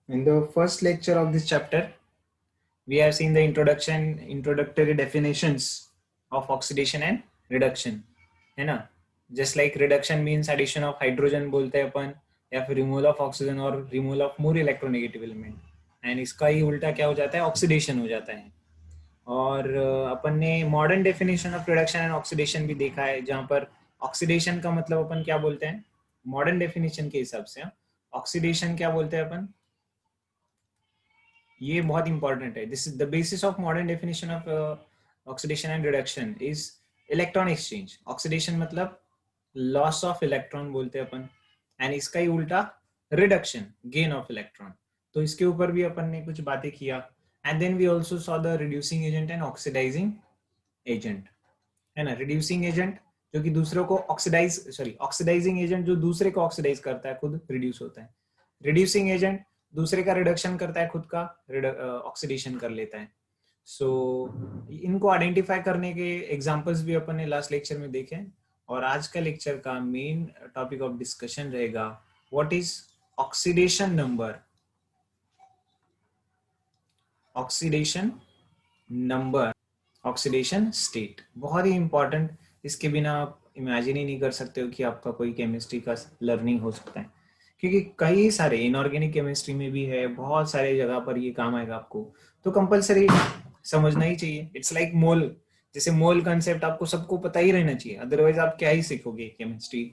In the first lecture of this chapter, we have seen the introductory definitions of oxidation and reduction, है ना? Just like reduction means addition of hydrogen बोलते हैं अपन, या फिर removal of oxygen और removal of more electronegative element, and इसका ही उल्टा क्या हो जाता है, ऑक्सीडेशन हो जाता है. और अपन ने modern definition of reduction and oxidation भी देखा है, जहाँ पर ऑक्सीडेशन का मतलब अपन क्या बोलते हैं मॉडर्न डेफिनेशन के हिसाब से. ऑक्सीडेशन क्या बोलते हैं अपन, ये बहुत इंपॉर्टेंट है. This is the basis of modern definition of oxidation and reduction is electron exchange. Oxidation मतलब लॉस ऑफ इलेक्ट्रॉन बोलते हैं अपन, एंड इसका ही उल्टा रिडक्शन, गेन ऑफ इलेक्ट्रॉन. तो इसके ऊपर भी अपन ने कुछ बातें किया. And then we also saw the reducing agent and oxidizing agent, है ना. रिड्यूसिंग एजेंट जो कि दूसरों को ऑक्सीडाइजिंग एजेंट जो दूसरे को ऑक्सीडाइज करता है, खुद रिड्यूस होता है. रिड्यूसिंग एजेंट दूसरे का रिडक्शन करता है, खुद का ऑक्सीडेशन कर लेता है. सो इनको आइडेंटिफाई करने के एग्जांपल्स भी अपन ने लास्ट लेक्चर में देखे. और आज का लेक्चर का मेन टॉपिक ऑफ डिस्कशन रहेगा what is oxidation number. Oxidation number, oxidation state बहुत ही इंपॉर्टेंट. इसके बिना आप इमेजिन ही नहीं कर सकते हो कि आपका कोई केमिस्ट्री का लर्निंग हो सकता है, क्योंकि कई सारे इनऑर्गेनिक केमिस्ट्री में भी है, बहुत सारे जगह पर ये काम आएगा आपको. तो कंपलसरी समझना ही चाहिए. इट्स लाइक मोल, जैसे मोल कंसेप्ट आपको सबको पता ही रहना चाहिए, अदरवाइज आप क्या ही सीखोगे केमिस्ट्री,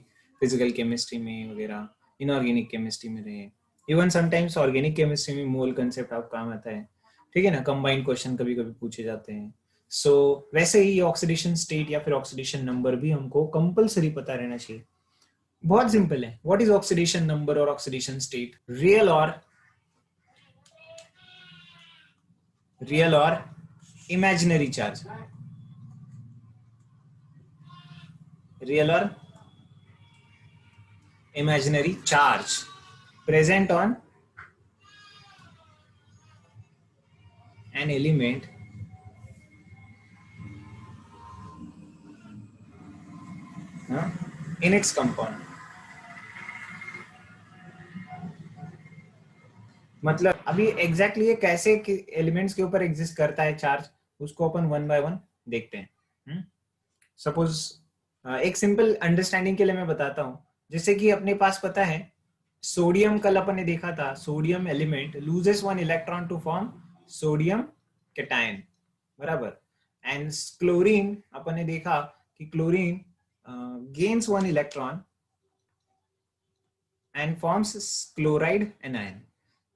फिजिकल केमिस्ट्री में वगैरह, इनऑर्गेनिक केमिस्ट्री में रहे. इवन समटाइम्स ऑर्गेनिक केमिस्ट्री में मोल कंसेप्ट आप काम आता है, ठीक है ना. कंबाइंड क्वेश्चन कभी कभी पूछे जाते हैं. सो वैसे ही ऑक्सीडेशन स्टेट या फिर ऑक्सीडेशन नंबर भी हमको कंपलसरी पता रहना चाहिए. बहुत सिंपल है. व्हाट इज ऑक्सीडेशन नंबर और ऑक्सीडेशन स्टेट? रियल और इमेजिनरी चार्ज. रियल और imaginary charge present on an element in its compound. मतलब अभी एग्जैक्टली ये कैसे एलिमेंट्स के ऊपर एग्जिस्ट करता है चार्ज, उसको अपन वन बाय वन देखते हैं. सपोज एक सिंपल अंडरस्टैंडिंग के लिए मैं बताता हूँ. जैसे कि अपने पास पता है सोडियम, कल अपन ने देखा था sodium element loses one electron to form sodium cation, बराबर. एंड क्लोरीन अपन ने देखा कि chlorine gains one electron and forms chloride anion.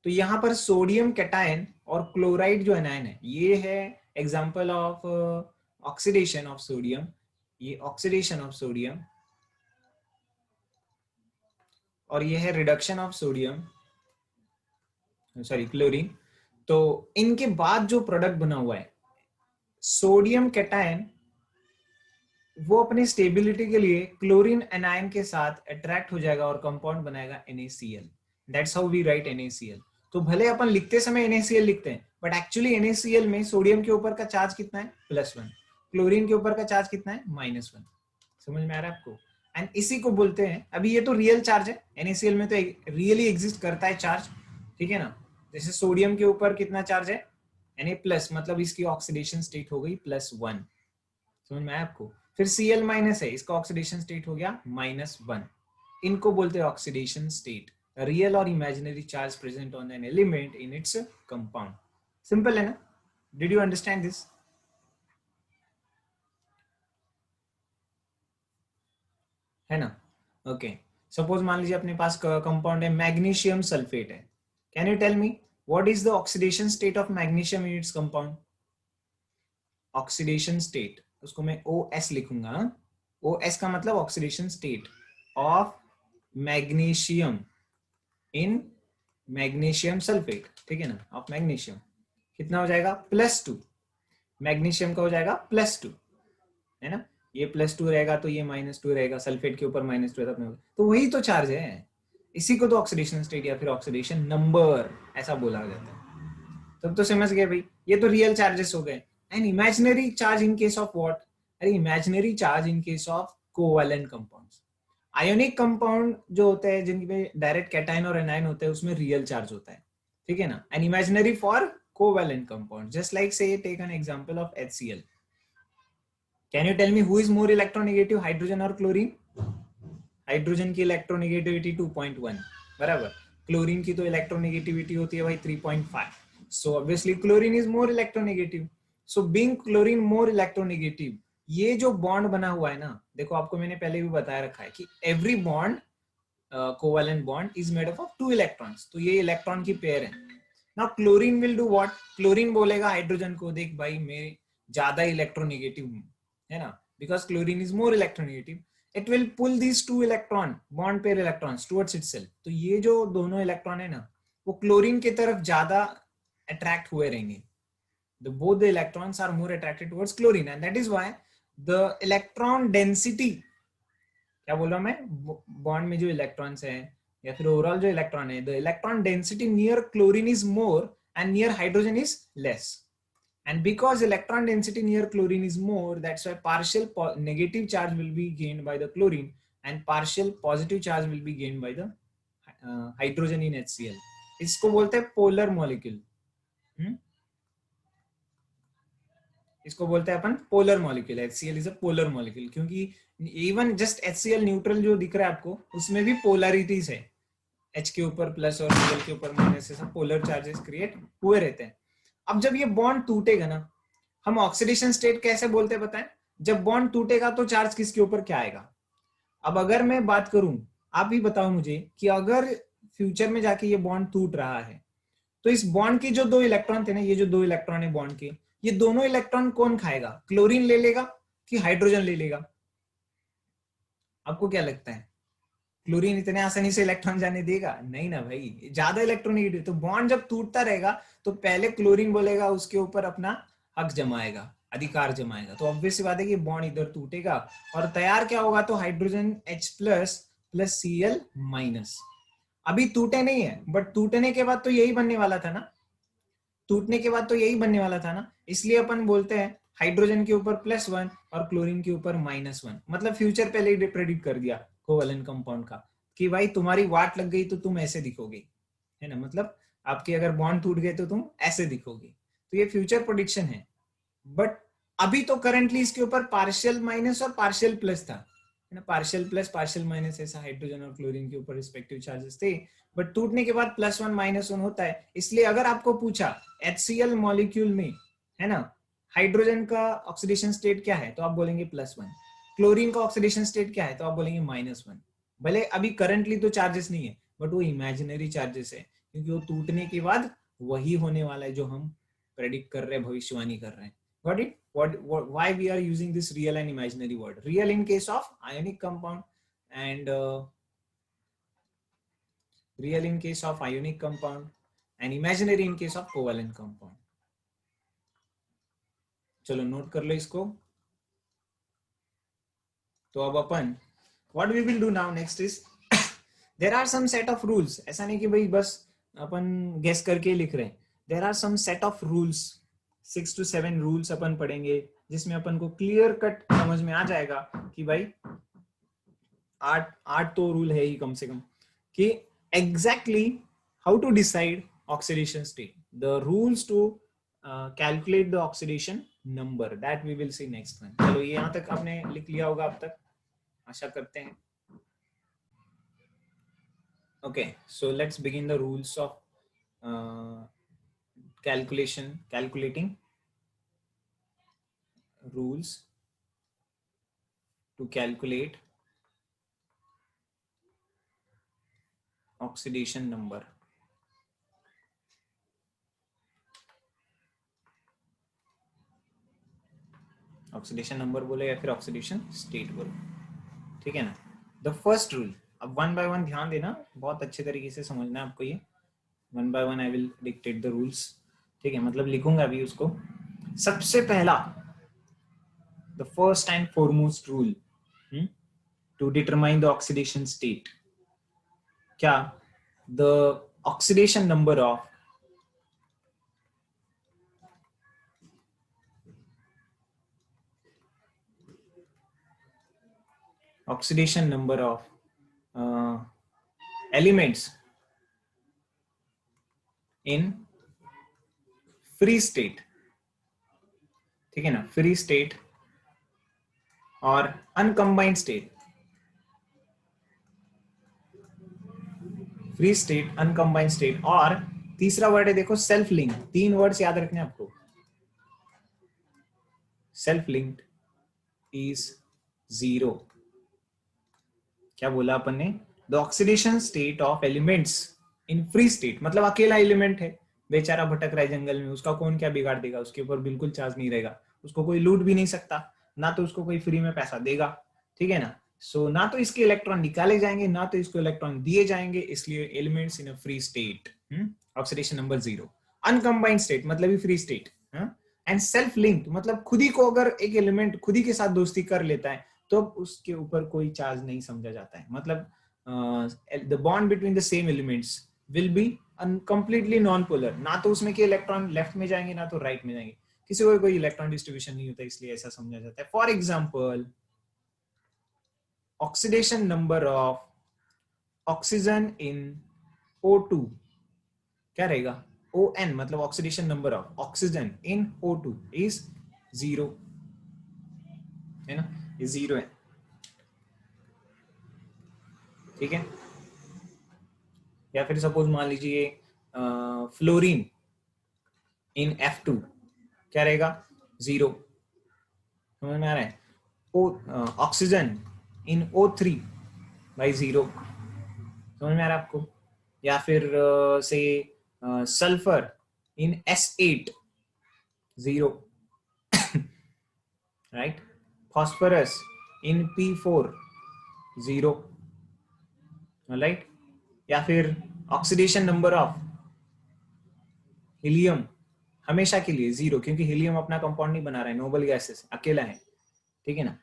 तो यहाँ पर सोडियम कैटायन और क्लोराइड जो एनायन है, ये है example of oxidation of sodium. ये ऑक्सीडेशन ऑफ सोडियम और ये है reduction of sodium, sorry chlorine. तो इनके बाद जो प्रोडक्ट बना हुआ है सोडियम कैटायन, वो अपनी स्टेबिलिटी के लिए क्लोरीन एनायन के साथ अट्रैक्ट हो जाएगा और कंपाउंड बनाएगा NaCl. That's how we write NaCl. तो भले अपन लिखते समय NaCl लिखते हैं, बट एक्चुअली NaCl में सोडियम के ऊपर का चार्ज कितना है? +1. क्लोरीन के ऊपर का चार्ज कितना है? -1. समझ में आ रहा है आपको? एंड इसी को बोलते हैं, अभी ये तो रियल चार्ज है, NaCl में तो रियली एग्जिस्ट करता है चार्ज, ठीक है ना. जैसे सोडियम के ऊपर कितना चार्ज है? Na+, मतलब इसकी ऑक्सीडेशन स्टेट हो गई +1. समझ में आया आपको? फिर Cl- है, इसका ऑक्सीडेशन स्टेट हो गया -1. इनको बोलते हैं ऑक्सीडेशन स्टेट. रियल और imaginary charge present on an element in its compound. Simple है ना? Did you understand this? है ना? ओके. सपोज मान लीजिए अपने पास कंपाउंड है मैग्नीशियम सल्फेट है. Can you tell me what is the oxidation state of magnesium in its compound? Oxidation state, उसको मैं OS लिखूंगा. OS का मतलब oxidation state of magnesium in magnesium sulphate, ठीक है ना, ऑफ मैग्नीशियम. कितना हो जाएगा? +2. मैग्नीशियम का हो जाएगा +2, है ना. ये +2 रहेगा तो ये -2 रहेगा, सल्फेट के ऊपर -2 रहता, तो वही तो चार्ज है. इसी को तो ऑक्सीडेशन स्टेट या फिर ऑक्सीडेशन नंबर ऐसा बोला जाता है. तब तो समझ गए भाई, ये तो रियल चार्जेस हो गए. And imaginary charge in case of what? अरे imaginary charge in case of covalent compounds. Ionic compound जो होते हैं जिनमें डायरेक्ट कैटायन और एनायन होते हैं, उसमें रियल चार्ज होता है. ठीक है ना, and imaginary for covalent compound, just like say take an example of HCl. Can you tell me who is more electronegative, hydrogen और क्लोरीन? हाइड्रोजन की इलेक्ट्रोनेगेटिविटी 2.1 बराबर, क्लोरीन की तो इलेक्ट्रोनेगेटिविटी होती है भाई 3.5. So obviously chlorine is more electronegative. So being chlorine more electronegative, ये जो बॉन्ड बना हुआ है ना, देखो आपको मैंने पहले भी बताया रखा है कि every bond covalent bond is made up of 2 electrons, तो ये इलेक्ट्रॉन की पेयर है. Now chlorine will do what? Chlorine बोलेगा हाइड्रोजन को, देख भाई मैं ज्यादा इलेक्ट्रोनेगेटिव हूं, है ना, because chlorine is more electronegative. It will pull these 2 electron, bond pair electrons towards itself. तो ये जो दोनों इलेक्ट्रॉन है ना, वो क्लोरीन की तरफ ज्यादा अट्रैक्ट हुए रहेंगे. Both the electrons are more attracted towards chlorine, and that is why the electron density, क्या बोल रहा हूं मैं, बॉन्ड में जो इलेक्ट्रॉन्स है या फिर ओवरऑल जो इलेक्ट्रॉन है, the electron density near chlorine is more and near hydrogen is less. And because electron density near chlorine is more, that's why partial negative charge will be gained by the chlorine and partial positive charge will be gained by the hydrogen in HCl. इसको बोलते हैं polar molecule. इसको बोलते हैं अपन polar molecule. HCl is a polar molecule, क्योंकि even just HCl neutral जो दिख रहा है आपको, उसमें भी पोलरिटीज है. H के ऊपर प्लस और Cl के ऊपर माइनस, ऐसा पोलर चार्जेस क्रिएट हुए रहते हैं. अब जब ये बॉन्ड टूटेगा ना, हम ऑक्सीडेशन स्टेट कैसे बोलते हैं बताएं? जब बॉन्ड टूटेगा तो चार्ज किसके ऊपर क्या आएगा? अब अगर मैं बात करूं, आप ही बताओ मुझे कि अगर फ्यूचर में जाके ये बॉन्ड टूट रहा है, तो इस बॉन्ड की जो 2 इलेक्ट्रॉन थे ना, ये जो 2 इलेक्ट्रॉन है बॉन्ड के, ये दोनों इलेक्ट्रॉन कौन खाएगा? क्लोरीन ले लेगा कि हाइड्रोजन ले लेगा? आपको क्या लगता है? क्लोरीन इतने आसानी से इलेक्ट्रॉन जाने देगा? नहीं ना भाई, ज्यादा इलेक्ट्रोनेगेटिव. तो बॉन्ड जब टूटता रहेगा तो पहले क्लोरीन बोलेगा उसके ऊपर अपना हक जमाएगा, अधिकार जमाएगा. तो ऑब्वियस सी बात है कि बॉन्ड इधर टूटेगा और तैयार क्या होगा? तो hydrogen H plus plus Cl minus. अभी टूटे नहीं है, बट टूटने के बाद तो यही बनने वाला था ना, टूटने के बाद तो यही बनने वाला था ना. इसलिए अपन बोलते हैं हाइड्रोजन के ऊपर +1 और क्लोरीन के ऊपर -1. मतलब फ्यूचर पहले ही प्रेडिक्ट कर दिया कोवैलेंट कंपाउंड का कि भाई तुम्हारी वाट लग गई तो तुम ऐसे दिखोगे, है ना, मतलब आपके अगर बॉन्ड टूट गए तो तुम ऐसे दिखोगे. तो ये फ्यूचर प्रेडिक्शन है. बट अभी तो करंटली इसके ऊपर पार्शियल माइनस और पार्शियल प्लस था, है ना, पार्शियल प्लस पार्शियल माइनस, ऐसा हाइड्रोजन और क्लोरीन के ऊपर रिस्पेक्टिव चार्जेस थे. बट टूटने के बाद +1 -1 होता है. इसलिए अगर आपको पूछा HCl मॉलिक्यूल में, है ना, हाइड्रोजन का ऑक्सीडेशन स्टेट क्या है, तो आप बोलेंगे +1. क्लोरीन का ऑक्सीडेशन स्टेट क्या है, तो आप बोलेंगे -1. भले अभी करंटली तो चार्जेस नहीं है, बट वो इमेजिनरी चार्जेस है, क्योंकि वो टूटने के बाद वही होने वाला है जो हम प्रेडिक्ट कर रहे हैं, भविष्यवाणी कर रहे हैं. Got it? Why we are using this real and imaginary word? Real in case of ionic compound, and real in case of ionic compound, and imaginary in case of covalent compound. चलो note कर लो इसको. तो अब अपन what we will do now next is there are some set of rules. ऐसा नहीं कि भाई बस अपन गेस करके लिख रहे हैं. There are some set of rules, 6 to 7 rules अपन पढ़ेंगे, जिसमें अपन को क्लियर कट समझ में आ जाएगा कि भाई 8 तो रूल है ही कम से कम, कि exactly how to decide oxidation state, the rules to calculate the oxidation number, that we will see next one. चलो ये यहां तक आपने लिख लिया होगा अब तक, आशा करते हैं. Okay, so let's begin the rules of calculating rules to calculate oxidation number. Oxidation number बोले या फिर ऑक्सीडेशन स्टेट बोले, ठीक है ना. द फर्स्ट रूल, अब 1 by 1 ध्यान देना, बहुत अच्छे तरीके से समझना है आपको ये. 1 by 1 I will dictate the rules, ठीक है, मतलब लिखूंगा अभी उसको. सबसे पहला, the first and foremost rule to determine the oxidation state, क्या? The oxidation number of oxidation number of elements in free state, ठीक है ना, फ्री स्टेट और uncombined state, free state, uncombined state, और तीसरा वर्ड है देखो सेल्फ लिंक। तीन वर्ड्स याद रखने आपको। Self linked is zero. क्या बोला अपन ने? The oxidation state of elements in free state, मतलब अकेला एलिमेंट है, बेचारा भटक रहा है जंगल में, उसका कौन क्या बिगाड़ देगा, उसके ऊपर बिल्कुल चार्ज नहीं रहेगा, उसको कोई लूट भी नहीं सकता, ना तो उसको कोई फ्री में पैसा देगा, ठीक है ना। सो ना तो इसके इलेक्ट्रॉन निकाले जाएंगे, ना तो इसको इलेक्ट्रॉन दिए जाएंगे, इसलिए elements in a free state, oxidation number zero. Uncombined state मतलब ही free state, and self linked मतलब खुद ही को अगर एक एलिमेंट खुद ही के साथ दोस्ती कर लेता है तो उसके ऊपर कोई चार्ज नहीं समझा जाता है, मतलब the bond between the same elements will be completely non polar, ना तो उसमें के इलेक्ट्रॉन लेफ्ट में जाएंगे ना तो राइट में जाएंगे, किसी को कोई इलेक्ट्रॉन डिस्ट्रीब्यूशन नहीं होता, इसलिए ऐसा समझा जाता है। For example oxidation number of oxygen in O2 क्या रहेगा? ON मतलब oxidation number of oxygen in O2 is zero, है ना, ये जीरो है, ठीक है। या फिर सपोज मान लीजिए फ्लोरीन इन F2 क्या रहेगा? जीरो, समझ में आ रहा है। Oxygen in O3 by zero, समझ में आ रहा है आपको। या फिर से sulphur in S8 zero, right. Phosphorus in P4 zero, right. या फिर ऑक्सीडेशन नंबर ऑफ हीलियम हमेशा के लिए जीरो, क्योंकि हीलियम अपना कंपाउंड नहीं बना रहा है, नोबल गैसेस अकेला है, ठीक है ना,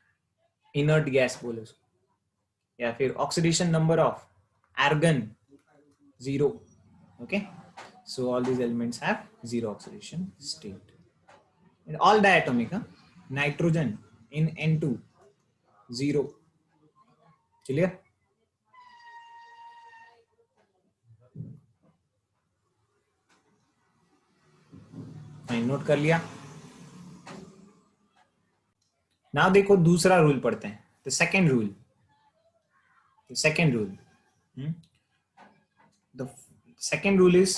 इनर्ट गैस बोले उसको। या फिर oxidation number of argon zero, okay. So all these elements have zero oxidation state. All diatomic, nitrogen in N2 zero, clear? नोट कर लिया। नाउ देखो दूसरा रूल पढ़ते हैं, the second rule. The second rule, the second rule is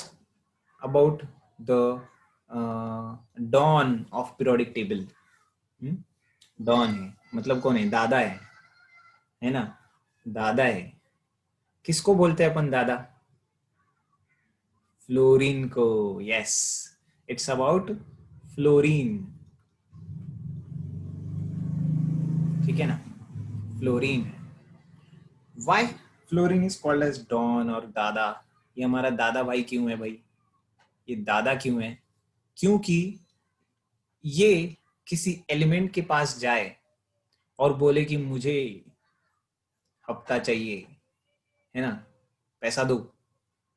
about the dawn of periodic table। dawn है मतलब कौन है? दादा है ना, दादा है। किसको बोलते हैं अपन दादा? फ्लोरीन को, यस, इट्स अबाउट फ्लोरीन, ठीक है ना, fluorine. Why fluorine is called as don और दादा? ये हमारा दादा भाई क्यों है भाई? ये दादा क्यों है? क्योंकि ये किसी एलिमेंट के पास जाए और बोले कि मुझे हफ्ता चाहिए, है ना, पैसा दो।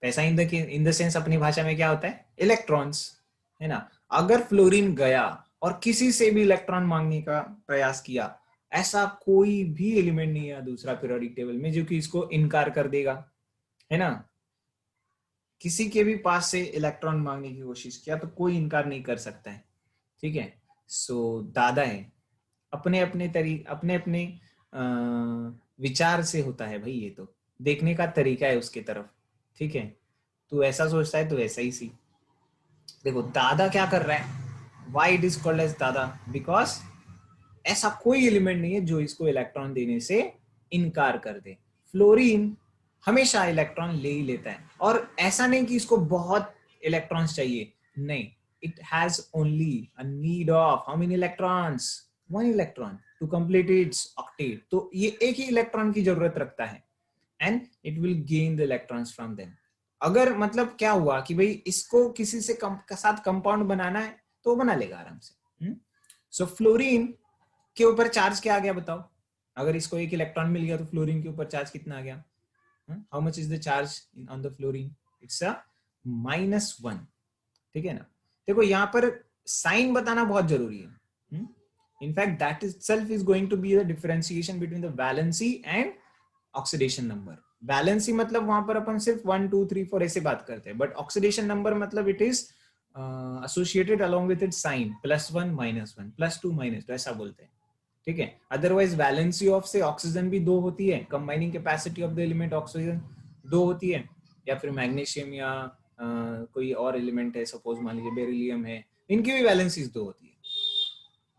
पैसा इन द सेंस अपनी भाषा में क्या होता है? इलेक्ट्रॉन्स, है ना। अगर फ्लोरीन गया और किसी से भी इलेक्ट्रॉन मांगने का प्रयास किया, ऐसा कोई भी एलिमेंट नहीं है दूसरा पीरियोडिक टेबल में जो कि इसको इनकार कर देगा, है ना। किसी के भी पास से इलेक्ट्रॉन मांगने की कोशिश किया तो कोई इनकार नहीं कर सकता है, ठीक है। सो दादा है, अपने अपने अपने अपने विचार से होता है भाई, ये तो देखने का तरीका है उसके तरफ, ठीक है। तू ऐसा सोचता है तो ऐसा ही सी। देखो दादा क्या कर रहा है, why it is called as दादा, बिकॉज ऐसा कोई एलिमेंट नहीं है जो इसको इलेक्ट्रॉन देने से इनकार कर दे। फ्लोरीन हमेशा इलेक्ट्रॉन ले ही लेता है, और ऐसा नहीं कि इसको बहुत इलेक्ट्रॉन्स चाहिए, नहीं, it has only a need of how many electrons? One electron to complete its octet। तो ये एक ही इलेक्ट्रॉन की जरूरत रखता है, and it will gain the electrons from them। अगर मतलब क्या हुआ कि भाई इसको किसी से साथ कंपाउंड बनाना है तो बना लेगा आराम से। सो फ्लोरीन के ऊपर चार्ज क्या आ गया बताओ? अगर इसको एक इलेक्ट्रॉन मिल गया तो फ्लोरीन के ऊपर चार्ज कितना आ गया? How much is the charge on the fluorine? It's a -1, ठीक है ना। देखो यहाँ पर साइन बताना बहुत जरूरी है। In fact that itself is going to be the differentiation between the valency and oxidation number. Valency मतलब वहां पर अपन सिर्फ 1 2 3 4 ऐसे बात करते हैं, बट ऑक्सीडेशन नंबर मतलब it is associated along with its sign, +1 -1 +2 -2 ऐसा बोलते हैं, ठीक है। अदरवाइज वैलेंसी ऑफ से ऑक्सीजन भी 2 होती है, combining capacity of the element oxygen 2 होती है, या फिर मैग्नीशियम या कोई और एलिमेंट है, सपोज मान लीजिए बेरिलियम है, इनकी भी वैलेंसीज 2 होती है,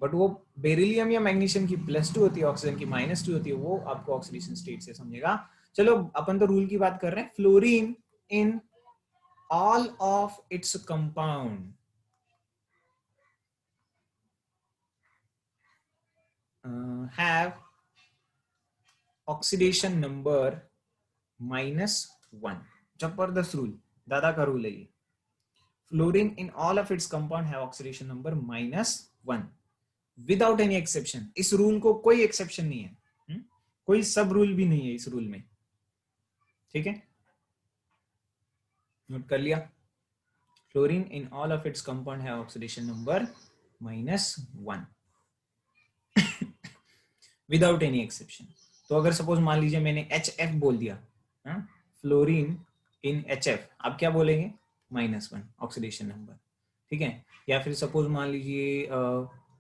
बट वो बेरिलियम या मैग्नीशियम की +2 होती है, ऑक्सीजन की -2 होती है, वो आपको ऑक्सीडेशन स्टेट से समझेगा। चलो अपन तो रूल की बात कर रहे हैं। Fluorine in all of its compound have oxidation number -1। जबरदस्त रूल, दादा का रूल है ये। Fluorine in all of its compound have oxidation number -1 without any exception. इस रूल को कोई एक्सेप्शन नहीं है, कोई सब रूल भी नहीं है इस रूल में, ठीक है, नोट कर लिया। Fluorine in all of its compound have oxidation number -1 without any exception. तो अगर सपोज मान लीजिए मैंने HF बोल दिया, फ्लोरीन इन HF, आप क्या बोलेंगे? -1 ऑक्सीडेशन नंबर, ठीक है। या फिर सपोज मान लीजिए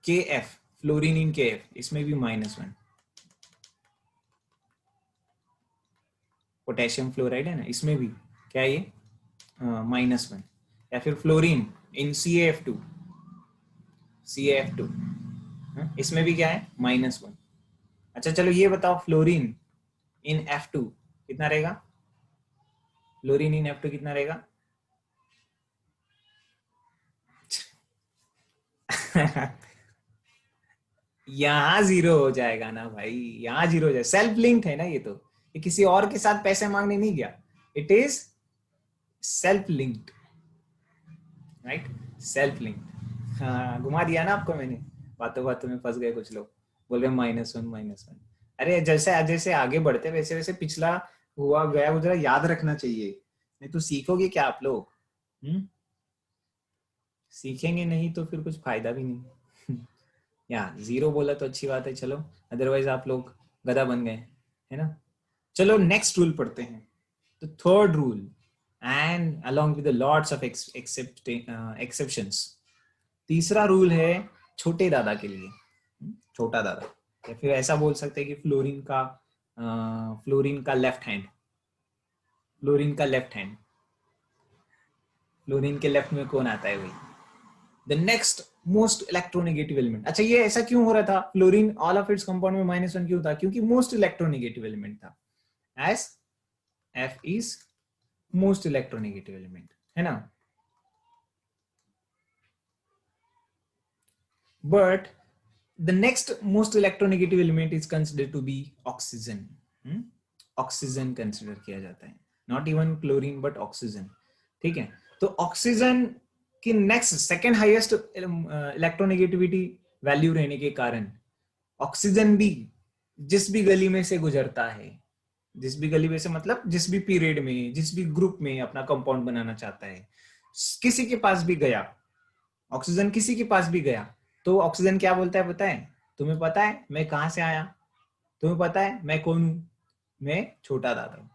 KF, फ्लोरीन इन KF, इसमें भी -1, पोटेशियम फ्लोराइड है ना, इसमें भी क्या है ये -1। या फिर फ्लोरीन इन CaF2, इसमें भी क्या है -1। अच्छा चलो ये बताओ, फ्लोरीन इन F2 कितना रहेगा? फ्लोरीन इन F2 कितना रहेगा? यहाँ 0 हो जाएगा ना भाई, यहाँ 0 हो जाएगा, सेल्फ लिंक्ड है ना ये तो, ये किसी और के साथ पैसे मांगने नहीं गया, it is self linked, right, self linked. हाँ घुमा दिया ना आपको मैंने, बातों बातों में फंस गए कुछ लोग, बोल रहे -1 -1। अरे जैसे जैसे आगे बढ़ते वैसे वैसे पिछला हुआ गया गुजरा याद रखना चाहिए, नहीं तो सीखोगे क्या आप लोग? सीखेंगे नहीं तो फिर कुछ फायदा भी नहीं। या 0 बोला तो अच्छी बात है, चलो, अदरवाइज आप लोग गधा बन गए, है ना। चलो नेक्स्ट रूल पढ़ते हैं, तो third rule, and along with lots of exceptions. तीसरा रूल है छोटे दादा के लिए, छोटा दादा, या फिर ऐसा बोल सकते हैं कि फ्लोरीन का लेफ्ट हैंड, फ्लोरीन का लेफ्ट हैंड, फ्लोरीन के लेफ्ट में कौन आता है भाई? The next most electronegative element. अच्छा ये ऐसा क्यों हो रहा था, fluorine all of its compound में -1 क्यों था? क्योंकि मोस्ट इलेक्ट्रोनेगेटिव एलिमेंट था, as F is most electronegative element, है ना। But the next most electronegative element is considered to be oxygen. Oxygen consider किया जाता है, not even chlorine but oxygen, ठीक है। तो ऑक्सीजन की next second highest electronegativity value रहने के कारण ऑक्सीजन भी जिस भी गली में से गुजरता है, जिस भी गली में से मतलब जिस भी पीरियड में, जिस भी ग्रुप में अपना कंपाउंड बनाना चाहता है, किसी के पास भी गया, ऑक्सीजन किसी के पास भी गया, तो ऑक्सीजन क्या बोलता है पता है? तुम्हें पता है मैं कहां से आया? तुम्हें पता है मैं कौन हूं? मैं छोटा दादा हूं,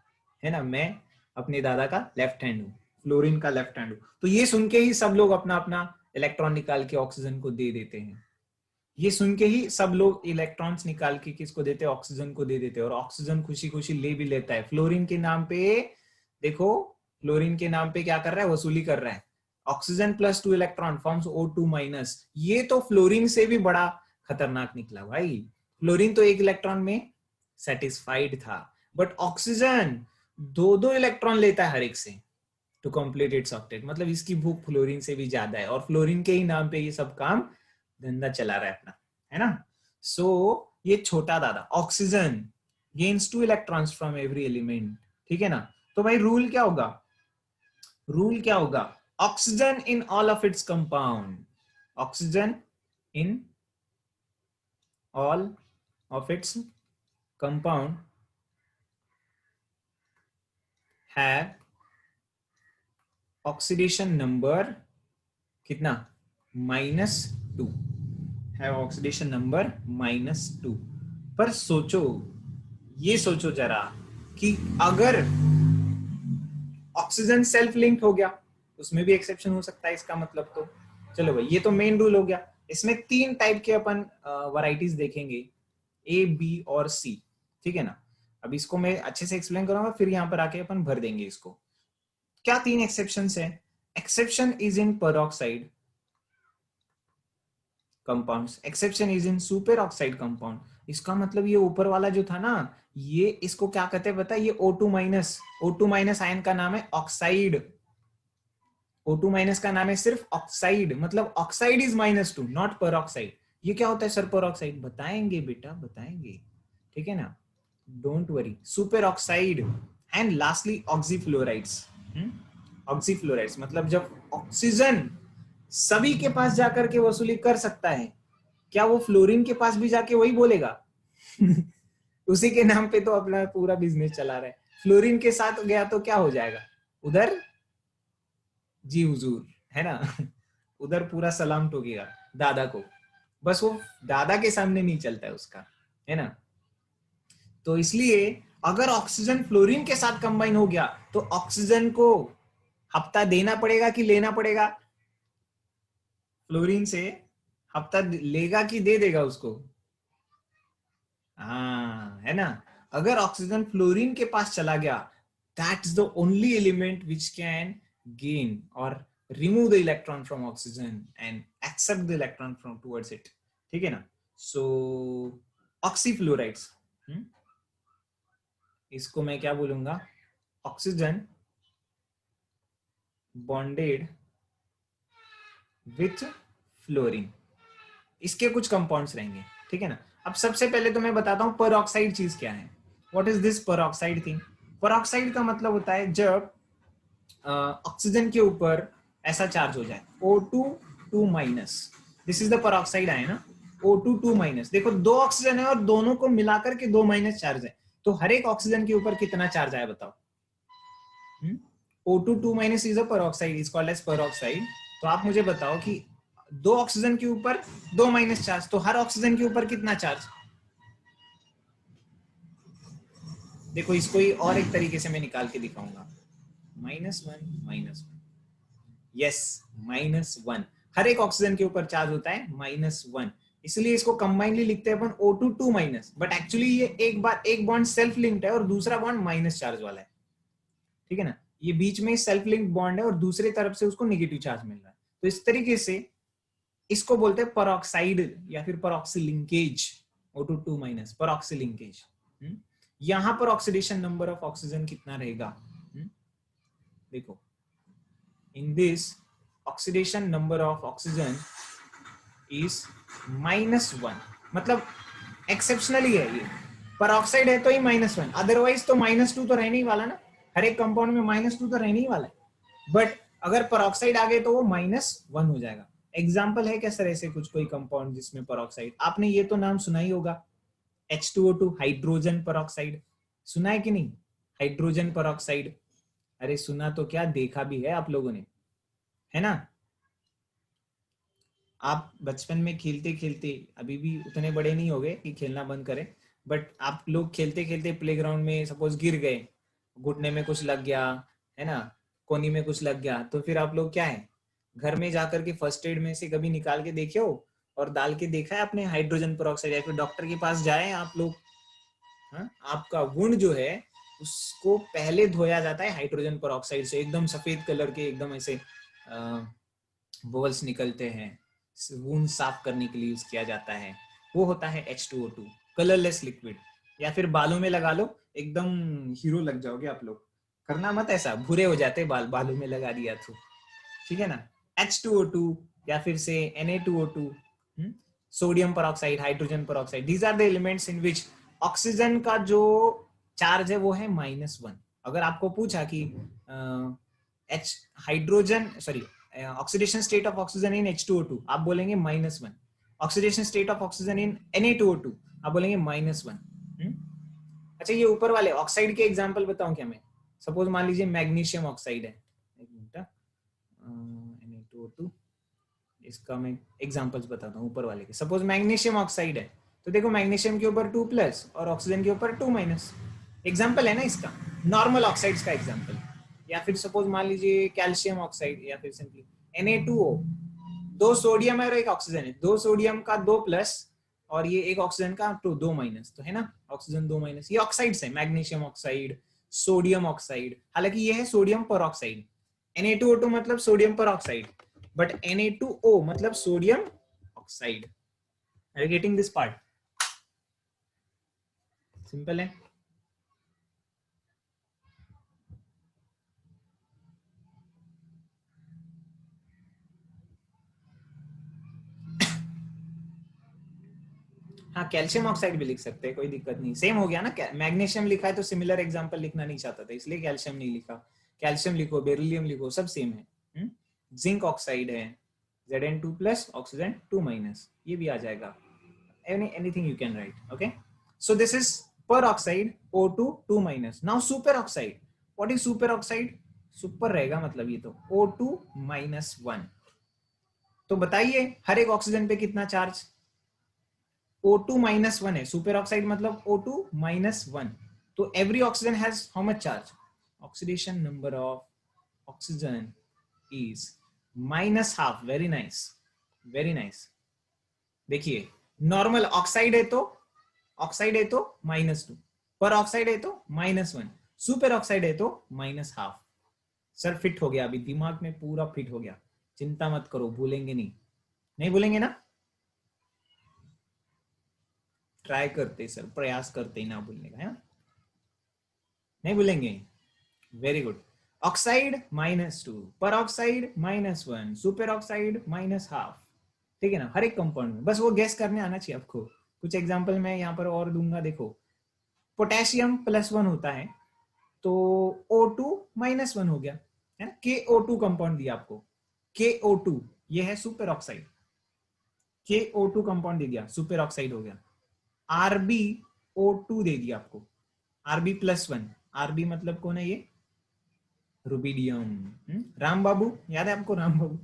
है ना, मैं अपने दादा का लेफ्ट हैंड हूँ, फ्लोरीन का लेफ्ट हैंड हूँ। तो ये सुन के ही सब लोग अपना अपना इलेक्ट्रॉन निकाल के ऑक्सीजन को दे देते हैं, ये सुन के ही सब लोग इलेक्ट्रॉन्स निकाल के किसको देते हैं? ऑक्सीजन को दे देते हैं, और ऑक्सीजन खुशी खुशी ले भी लेता है। फ्लोरीन के नाम पे देखो, फ्लोरीन के नाम पे क्या कर रहा है? वसूली कर रहा है। ऑक्सीजन +2 इलेक्ट्रॉन फॉर्म्स O2-, ये तो फ्लोरीन से भी बड़ा खतरनाक निकला भाई। फ्लोरीन तो 1 इलेक्ट्रॉन में सेटिस्फाइड था, बट ऑक्सीजन 2-2 इलेक्ट्रॉन लेता है हर एक से टू कंप्लीट इट्स ऑक्टेट, मतलब इसकी भूख फ्लोरीन से भी ज्यादा है, और फ्लोरीन के ही नाम पे ये सब काम धंधा चला रहा है अपना, है ना। सो ये छोटा दादा oxygen gains 2 electrons from every element, ठीक है ना। तो भाई रूल क्या होगा? रूल क्या होगा? Oxygen in all of its compound, oxygen in all of its compound have oxidation number कितना? -2, है ऑक्सीडेशन नंबर -2। पर सोचो, ये सोचो जरा, कि अगर ऑक्सीजन सेल्फ लिंक्ड हो गया, उसमें भी एक्सेप्शन हो सकता है इसका मतलब। तो चलो भाई, ये तो मेन रूल हो गया। इसमें 3 टाइप के अपन वैरायटीज देखेंगे, ए, बी और सी, ठीक है ना। अब इसको मैं अच्छे से एक्सप्लेन करूंगा, फिर यहाँ पर आके अपन भर देंगे इसको। क्या 3 एक्सेप्शंस है? Exception is in peroxide compounds, exception is in super oxide compound. इसका मतलब ये ऊपर वाला जो था ना, ये इसको क्या कहते हैं पता है? ये O2 माइनस आयन का नाम है ऑक्साइड। O2 माइनस का नाम है सिर्फ ऑक्साइड, मतलब ऑक्साइड इज -2, नॉट पेरोक्साइड। ये क्या होता है सर पेरोक्साइड? बताएंगे बेटा, बताएंगे, ठीक है ना, don't worry. Superoxide and lastly oxyfluorides. Oxyfluorides मतलब जब ऑक्सीजन सभी के पास जाकर के वसूली कर सकता है, क्या वो फ्लोरीन के पास भी जाके वही बोलेगा? उसी के नाम पे तो अपना पूरा बिजनेस चला रहा है। फ्लोरीन के साथ गया तो क्या हो जाएगा उधर? जी हुजूर, है ना। उधर पूरा सलाम ठोकेगा दादा को, बस वो दादा के सामने नहीं चलता है उसका, है ना। तो इसलिए अगर ऑक्सीजन फ्लोरीन के साथ कंबाइन हो गया तो ऑक्सीजन को हफ्ता देना पड़ेगा कि लेना पड़ेगा? फ्लोरीन से हफ्ता लेगा कि दे देगा उसको? हाँ, है ना। अगर ऑक्सीजन फ्लोरीन के पास चला गया, that is the only element which can gain or remove the electron from oxygen and accept the electron from towards it, ठीक है ना। सो ऑक्सीफ्लोराइड्स, इसको मैं क्या बोलूंगा? ऑक्सीजन बॉन्डेड विथ फ्लोरीन, इसके कुछ कंपाउंड्स रहेंगे, ठीक है ना। अब सबसे पहले तो मैं बताता हूं पेरोक्साइड चीज क्या है। What is this peroxide thing? Peroxide का मतलब होता है जब ऑक्सीजन के ऊपर ऐसा चार्ज हो जाए O2 2 minus, this is the peroxide आया ना, O2 2 माइनस। देखो दो ऑक्सीजन है और दोनों को मिलाकर के 2 माइनस चार्ज है, तो हर एक ऑक्सीजन के ऊपर कितना चार्ज आया बताओ? O2 2 minus is a peroxide, is called as peroxide. तो आप मुझे बताओ कि दो ऑक्सीजन के ऊपर 2 माइनस चार्ज, तो हर ऑक्सीजन के ऊपर कितना चार्ज? देखो इसको ही और एक तरीके से मैं निकाल के दिखाऊंगा। -1 यस, -1। हर एक ऑक्सीजन के ऊपर चार्ज होता है -1, इसलिए इसको कंबाइनली लिखते हैं अपन O2 2 माइनस, बट एक्चुअली ये एक बॉन्ड सेल्फ लिंक्ड है और दूसरा बॉन्ड माइनस चार्ज वाला है, ठीक है ना। ये बीच में सेल्फ लिंक्ड बॉन्ड है और दूसरी तरफ से उसको नेगेटिव चार्ज मिल रहा है। तो इस तरीके से इसको बोलते हैं पेरोक्साइड या फिर peroxy linkage. O2 2 minus peroxy linkage. यहां पर ऑक्सीडेशन नंबर ऑफ ऑक्सीजन कितना रहेगा? देखो, in this oxidation number of oxygen is -1, मतलब एक्सेप्शनली है ये। पेरोक्साइड है तो ही -1, अदरवाइज तो -2 तो रहने ही वाला ना, हर एक कंपाउंड में -2 तो रहने ही वाला है। बट अगर पेरोक्साइड आ गए तो वो -1 हो जाएगा। एग्जाम्पल है क्या सर ऐसे कुछ कोई कंपाउंड जिसमें पेरोक्साइड? आपने ये तो नाम सुना ही होगा, H2O2, हाइड्रोजन पेरोक्साइड, सुना है कि नहीं? हाइड्रोजन पेरोक्साइड, अरे सुना तो क्या, देखा भी है आप लोगों ने, है ना। आप बचपन में खेलते खेलते, अभी भी उतने बड़े नहीं हो गए कि खेलना बंद करें, बट आप लोग खेलते खेलते प्लेग्राउंड में सपोज गिर गए, घुटने में कुछ लग गया, है ना, कोनी में कुछ लग गया, तो फिर आप लोग क्या है, घर में जाकर के फर्स्ट एड में से कभी निकाल के देखे हो और डाल के देखा है आपने हाइड्रोजन पेरोक्साइड? या फिर डॉक्टर के पास जाए आप लोग, हाँ, आपका वुंड जो है उसको पहले धोया जाता है हाइड्रोजन पेरोक्साइड से, एकदम सफेद कलर के, एकदम ऐसे बबल्स निकलते हैं, वुंड साफ करने के लिए यूज किया जाता है। वो होता है H2O2, कलरलेस लिक्विड। या फिर बालों में लगा लो, एकदम हीरो लग जाओगे आप लोग। करना मत ऐसा, भूरे हो जाते बाल, बालों में लगा दिया तो, ठीक है ना। H2O2 या फिर से Na2O2, sodium peroxide, hydrogen peroxide, these are the elements in which oxygen का जो चार्ज है वो है -1। अगर आपको पूछा कि H hydrogen sorry oxidation state of oxygen in H2O2, आप बोलेंगे -1। Oxidation state of oxygen in Na2O2, आप बोलेंगे -1। अच्छा, ये ऊपर वाले ऑक्साइड के एग्जांपल बताऊं क्या मैं? सपोज मान लीजिए मैग्नीशियम ऑक्साइड है, एक मिनट, Na2O2, इसका मैं एग्जांपल्स बताता हूँ ऊपर वाले के। सपोज मैग्नीशियम ऑक्साइड है, तो देखो मैग्नीशियम के ऊपर 2+ और ऑक्सीजन के ऊपर 2-, एग्जाम्पल है ना इसका, नॉर्मल ऑक्साइड्स का एग्जाम्पल, या फिर सपोज मान लीजिए कैल्शियम ऑक्साइड, या फिर सिंपली Na2O, दो सोडियम है और एक ऑक्सीजन है, दो सोडियम का दो प्लस और ये एक ऑक्सीजन का दो माइनस, तो है ना ऑक्सीजन दो माइनस, ये ऑक्साइड्स है, मैग्नीशियम ऑक्साइड, सोडियम ऑक्साइड, हालांकि ये है सोडियम पर ऑक्साइड, Na2O2 मतलब सोडियम पर ऑक्साइड, बट Na2O मतलब sodium oxide. Are you getting this part? Simple है। हाँ कैल्शियम ऑक्साइड भी लिख सकते हैं, कोई दिक्कत नहीं, सेम हो गया ना, मैग्नीशियम लिखा है तो सिमिलर एग्जांपल लिखना नहीं चाहता था इसलिए कैल्शियम नहीं लिखा, कैल्शियम लिखो, बेरिलियम लिखो, सब सेम है। जिंक ऑक्साइड है, Zn2 प्लस ऑक्सीजन 2 माइनस, ये भी आ जाएगा, anything you can write. Okay, so this is peroxide O2 2 minus. Now superoxide, what is superoxide? Super रहेगा मतलब ये तो O2 माइनस 1। तो बताइए हर एक ऑक्सीजन पे कितना चार्ज? O2 माइनस 1 है, सुपर ऑक्साइड मतलब O2 माइनस 1, तो every oxygen has how much charge? Oxidation number of oxygen is minus half. Very nice, very nice. देखिए नॉर्मल ऑक्साइड है तो -2, पर ऑक्साइड है तो -1, सुपर ऑक्साइड है तो -हाफ। सर फिट हो गया, अभी दिमाग में पूरा फिट हो गया, चिंता मत करो, भूलेंगे नहीं, नहीं भूलेंगे ना, ट्राई करते सर, प्रयास करते ही ना भूलने का, है ना, नहीं भूलेंगे, वेरी गुड। ऑक्साइड -2, पर ऑक्साइड -1, सुपर ऑक्साइड -हाफ, ठीक है ना, हर एक कंपाउंड में, बस वो गैस करने आना चाहिए आपको। कुछ एग्जांपल मैं यहाँ पर और दूंगा, देखो पोटेशियम +1 होता है तो O2 -1 हो गया, है ना, KO2 कंपाउंड दिया आपको, KO2 ये है सुपर ऑक्साइड, KO2 कंपाउंड दे दिया, सुपर ऑक्साइड हो गया। RbO2 दे दिया आपको, Rb+1, Rb मतलब कौन है ये? रुबिडियम। राम बाबू याद है आपको? राम बाबू,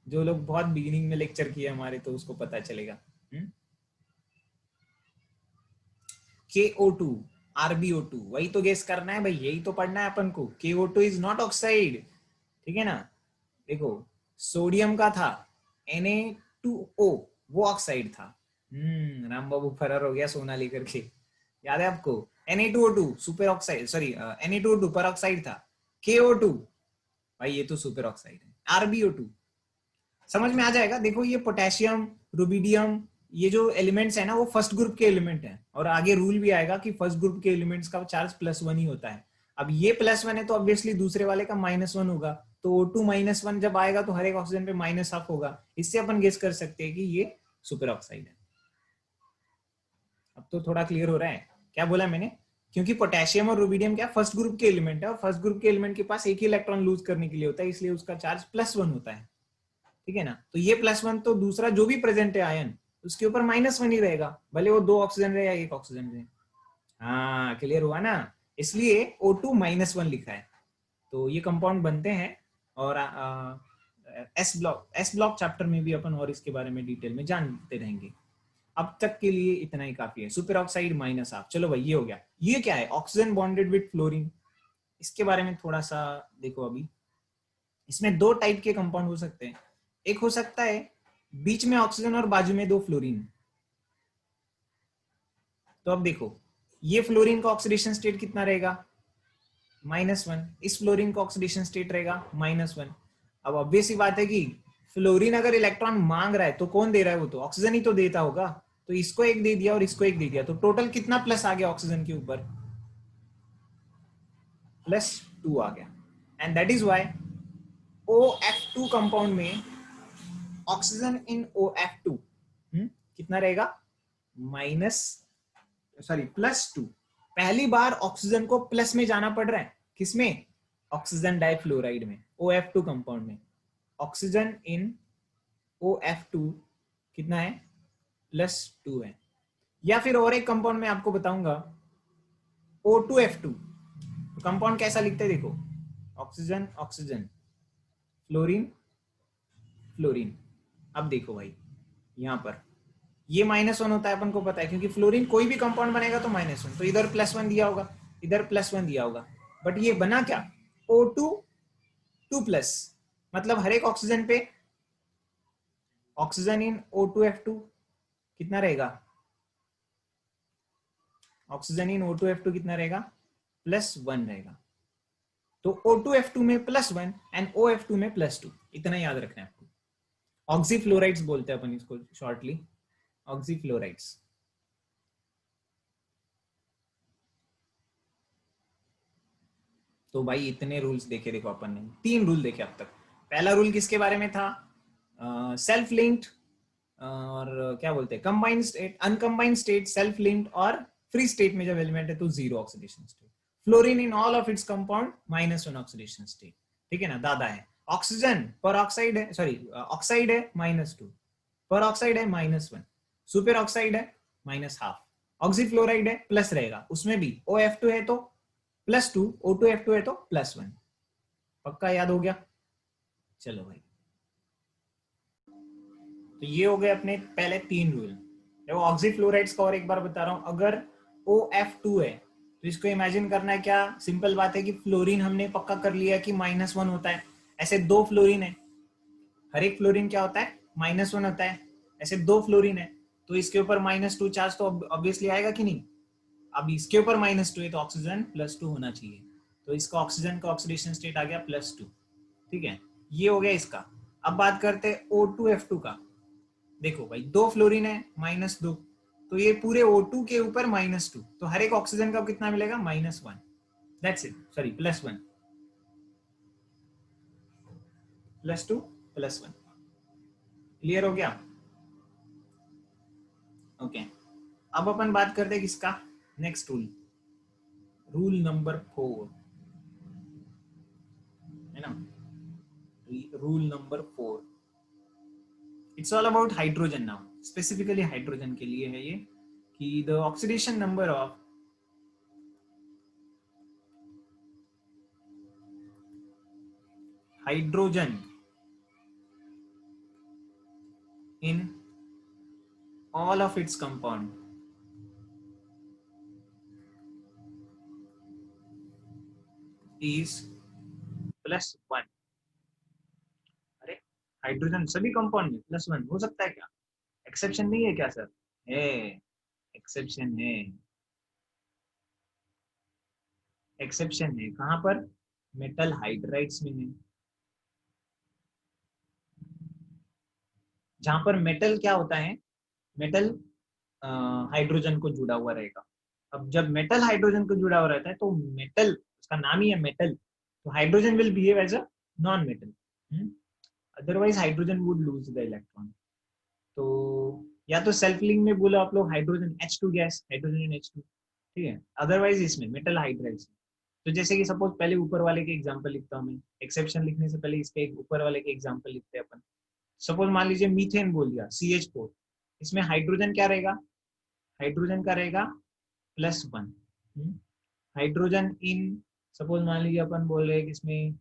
जो लोग बहुत बिगिनिंग में लेक्चर किए हमारे तो उसको पता चलेगा। KO2 RbO2, वही तो गेस करना है भाई, यही तो पढ़ना है अपन को। KO2 इज नॉट ऑक्साइड, ठीक है ना। देखो सोडियम का था Na2O, वो ऑक्साइड था। राम बाबू फरार हो गया सोना लेकर के, याद है आपको? Na2O2 super oxide, sorry Na2O2 पर ऑक्साइड था, KO2 भाई ये तो सुपर ऑक्साइड है, RbO2, समझ में आ जाएगा। देखो ये पोटेशियम, रुबिडियम, ये जो एलिमेंट्स है ना वो फर्स्ट ग्रुप के एलिमेंट हैं, और आगे रूल भी आएगा कि फर्स्ट ग्रुप के एलिमेंट्स का चार्ज +1 ही होता है। अब ये +1 है तो ऑब्वियसली दूसरे वाले का -1 होगा, तो O2 -1 जब आएगा तो हर एक ऑक्सीजन पे -हाफ होगा, इससे अपन गेस कर सकते हैं कि ये सुपर ऑक्साइड है। अब तो थोड़ा क्लियर हो रहा है क्या बोला मैंने? क्योंकि पोटेशियम और रुबिडियम क्या फर्स्ट ग्रुप के एलिमेंट है, और फर्स्ट ग्रुप के एलिमेंट के पास एक ही इलेक्ट्रॉन लूज करने के लिए होता है, इसलिए उसका चार्ज +1 होता है, ठीक है ना। तो ये +1 तो दूसरा जो भी प्रेजेंट है आयन, उसके ऊपर -1 ही रहेगा, भले वो 2 ऑक्सीजन रहे या 1 ऑक्सीजन रहे। हाँ क्लियर हुआ ना, इसलिए O2 -1 लिखा है। तो ये कंपाउंड बनते हैं, और एस ब्लॉक चैप्टर में भी अपन और इसके बारे में डिटेल में जानते रहेंगे। अब तक के लिए इतना ही काफी है, सुपर ऑक्साइड -हाफ। चलो भाई ये हो गया। ये क्या है? ऑक्सीजन बॉन्डेड विद फ्लोरीन, इसके बारे में थोड़ा सा देखो। अभी इसमें दो टाइप के कंपाउंड हो सकते हैं, एक हो सकता है बीच में ऑक्सीजन और बाजू में दो फ्लोरीन। तो अब देखो ये फ्लोरीन का ऑक्सीडेशन स्टेट कितना रहेगा? -1। इस फ्लोरीन का ऑक्सीडेशन स्टेट रहेगा -1। अब ऑब्वियस ही बात है कि फ्लोरीन अगर इलेक्ट्रॉन मांग रहा है तो कौन दे रहा है? वो तो ऑक्सीजन ही तो देता होगा, तो इसको एक दे दिया और इसको एक दे दिया, तो टोटल कितना प्लस आ गया ऑक्सीजन के ऊपर? +2 आ गया। And that is why OF2 compound में ऑक्सीजन इन OF2 कितना रहेगा? Minus, sorry +2। पहली बार ऑक्सीजन को प्लस में जाना पड़ रहा है, किसमें? ऑक्सीजन डाइफ्लोराइड में, OF2 कंपाउंड में। ऑक्सीजन इन OF2 कितना है? +2 है। या फिर और एक कंपाउंड में आपको बताऊंगा, O2F2। तो कंपाउंड कैसा लिखते हैं देखो, ऑक्सीजन ऑक्सीजन, फ्लोरीन फ्लोरीन। अब देखो भाई यहां पर ये -1 होता है अपन को पता है, क्योंकि फ्लोरीन कोई भी कंपाउंड बनेगा तो -1, तो इधर +1 दिया होगा, इधर +1 दिया होगा, बट ये बना क्या, O2 2+, मतलब हर एक ऑक्सीजन पे ऑक्सीजन इन O2F2 कितना रहेगा, ऑक्सीजन इन O2F2 कितना रहेगा, +1 रहेगा। तो O2F2 में +1 एंड OF2 में +2, इतना याद रखना है आपको। ऑक्सीफ्लोराइड्स बोलते हैं अपन इसको शॉर्टली, ऑक्सीफ्लोराइड्स। तो भाई इतने रूल्स देखे, देखो अपन ने 3 रूल देखे अब तक। पहला रूल किसके बारे में था, सेल्फ लिंक्ड और क्या बोलते हैं, combined state, uncombined state, self linked और फ्री स्टेट में जब एलिमेंट है तो 0 oxidation state. Fluorine in all of its compound -1 oxidation state, ठीक है ना, दादा है। ऑक्सीजन पर ऑक्साइड है, सॉरी ऑक्साइड है -2, पर ऑक्साइड है -1, सुपर ऑक्साइड है -12, ऑक्सीफ्लोराइड है प्लस रहेगा, उसमें भी OF2 है तो +2, O2F2 है तो +1। पक्का याद हो गया, चलो भाई। तो ये हो गए अपने पहले 3 रूल। देखो ऑक्सीफ्लोराइड्स का और एक बार बता रहा हूं, अगर OF2 है तो इसको इमेजिन करना है क्या, सिंपल बात है कि फ्लोरीन हमने पक्का कर लिया कि -1 होता है, ऐसे 2 फ्लोरीन है, हर एक फ्लोरीन क्या होता है, -1 होता है, ऐसे 2 फ्लोरीन है तो इसके ऊपर -2 चार्ज तो ऑब्वियसली आएगा कि नहीं। अब इसके ऊपर -2 है तो ऑक्सीजन +2 होना चाहिए, तो इसका ऑक्सीजन का ऑक्सीडेशन स्टेट आ गया +2, ठीक है, ये हो गया इसका। अब बात करते हैं O2F2 का। देखो भाई 2 फ्लोरीन है -2, तो ये पूरे O2 के ऊपर -2, तो हर एक ऑक्सीजन का कितना मिलेगा, -1, दैट्स इट, सॉरी +1, +2 +1, क्लियर हो गया। ओके, अब अपन बात करते हैं किसका, नेक्स्ट रूल, रूल नंबर 4 है ना, rule number 4, it's all about hydrogen now, specifically hydrogen के लिए है ये, कि the oxidation number of hydrogen in all of its compound is +1। अरे हाइड्रोजन सभी कंपाउंड में +1 हो सकता है क्या, एक्सेप्शन नहीं है क्या सर, है, एक्सेप्शन है, एक्सेप्शन है, कहां पर, मेटल हाइड्राइड्स में है, जहां पर मेटल क्या होता है, मेटल हाइड्रोजन को जुड़ा हुआ रहेगा। अब जब मेटल हाइड्रोजन को जुड़ा हुआ रहता है तो मेटल, उसका नाम ही है मेटल, तो hydrogen will behave as a non metal, otherwise hydrogen would lose the electron. तो या तो सेल्फ लिंक में बोला आप लोग hydrogen H2 gas, hydrogen H2, ठीक है, अदरवाइज इसमें मेटल हाइड्राइड्स। तो जैसे कि सपोज पहले ऊपर वाले के एग्जांपल लिखता हूँ मैं, एक्सेप्शन लिखने से पहले इसके एक ऊपर वाले के एग्जांपल लिखते हैं अपन। सपोज मान लीजिए मीथेन बोल दिया, CH4, इसमें हाइड्रोजन क्या रहेगा, हाइड्रोजन का रहेगा +1, हाइड्रोजन इन, सपोज मान लीजिए अपन बोल रहे हैं कि इसमें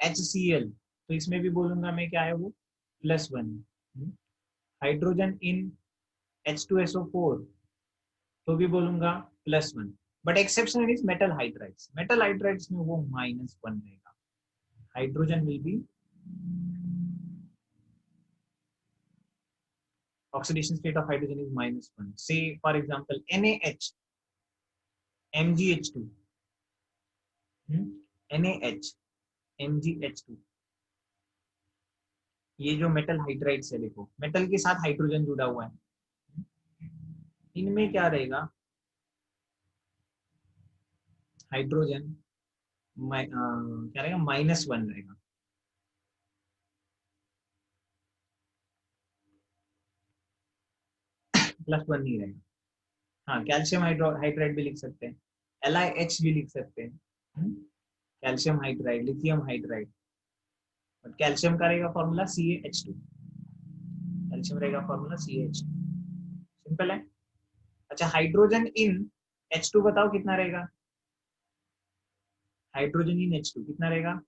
HCl, तो इसमें भी बोलूंगा मैं क्या है वो, +1, हाइड्रोजन इन H2SO4, तो भी बोलूंगा +1, but exception is metal hydrides, metal hydrides में वो -1 रहेगा, hydrogen will be, oxidation state of hydrogen is -1, say for example NaH, MgH2, NaH, MgH2, ये जो मेटल हाइड्राइड्स है, देखो मेटल के साथ हाइड्रोजन जुड़ा हुआ है, इनमें क्या रहेगा, हाइड्रोजन क्या रहेगा, -1 रहेगा, +1 नहीं रहेगा। हाँ, कैल्शियम हाइड्राइड भी लिख सकते हैं, LiH भी लिख सकते हैं, calcium hydride, lithium hydride, but calcium का रहेगा फॉर्मूला CaH2, कैल्शियम रहेगा फॉर्मूला CaH2, सिंपल है। अच्छा हाइड्रोजन इन H2 बताओ कितना रहेगा, हाइड्रोजन इन H2 कितना रहेगा,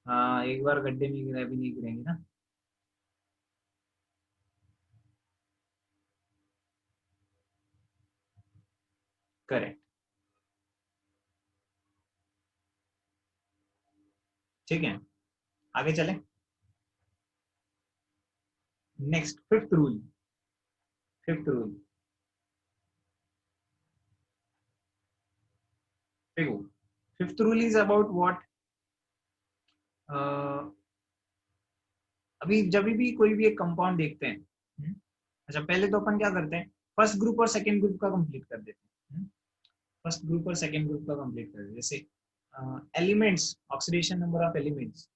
हाँ एक बार गड्ढे में गिरा, अभी नहीं गिरेंगे ना, ठीक है, आगे चले। Next fifth rule. Fifth rule देखो, fifth rule is about what. अभी जब भी कोई भी एक कंपाउंड देखते हैं, अच्छा पहले तो अपन क्या करते हैं, फर्स्ट ग्रुप और सेकंड ग्रुप का कंप्लीट कर देते हैं। फर्स्ट ग्रुप और सेकंड ग्रुप का कंप्लीट कर देते हैं। जैसे elements, oxidation number of elements,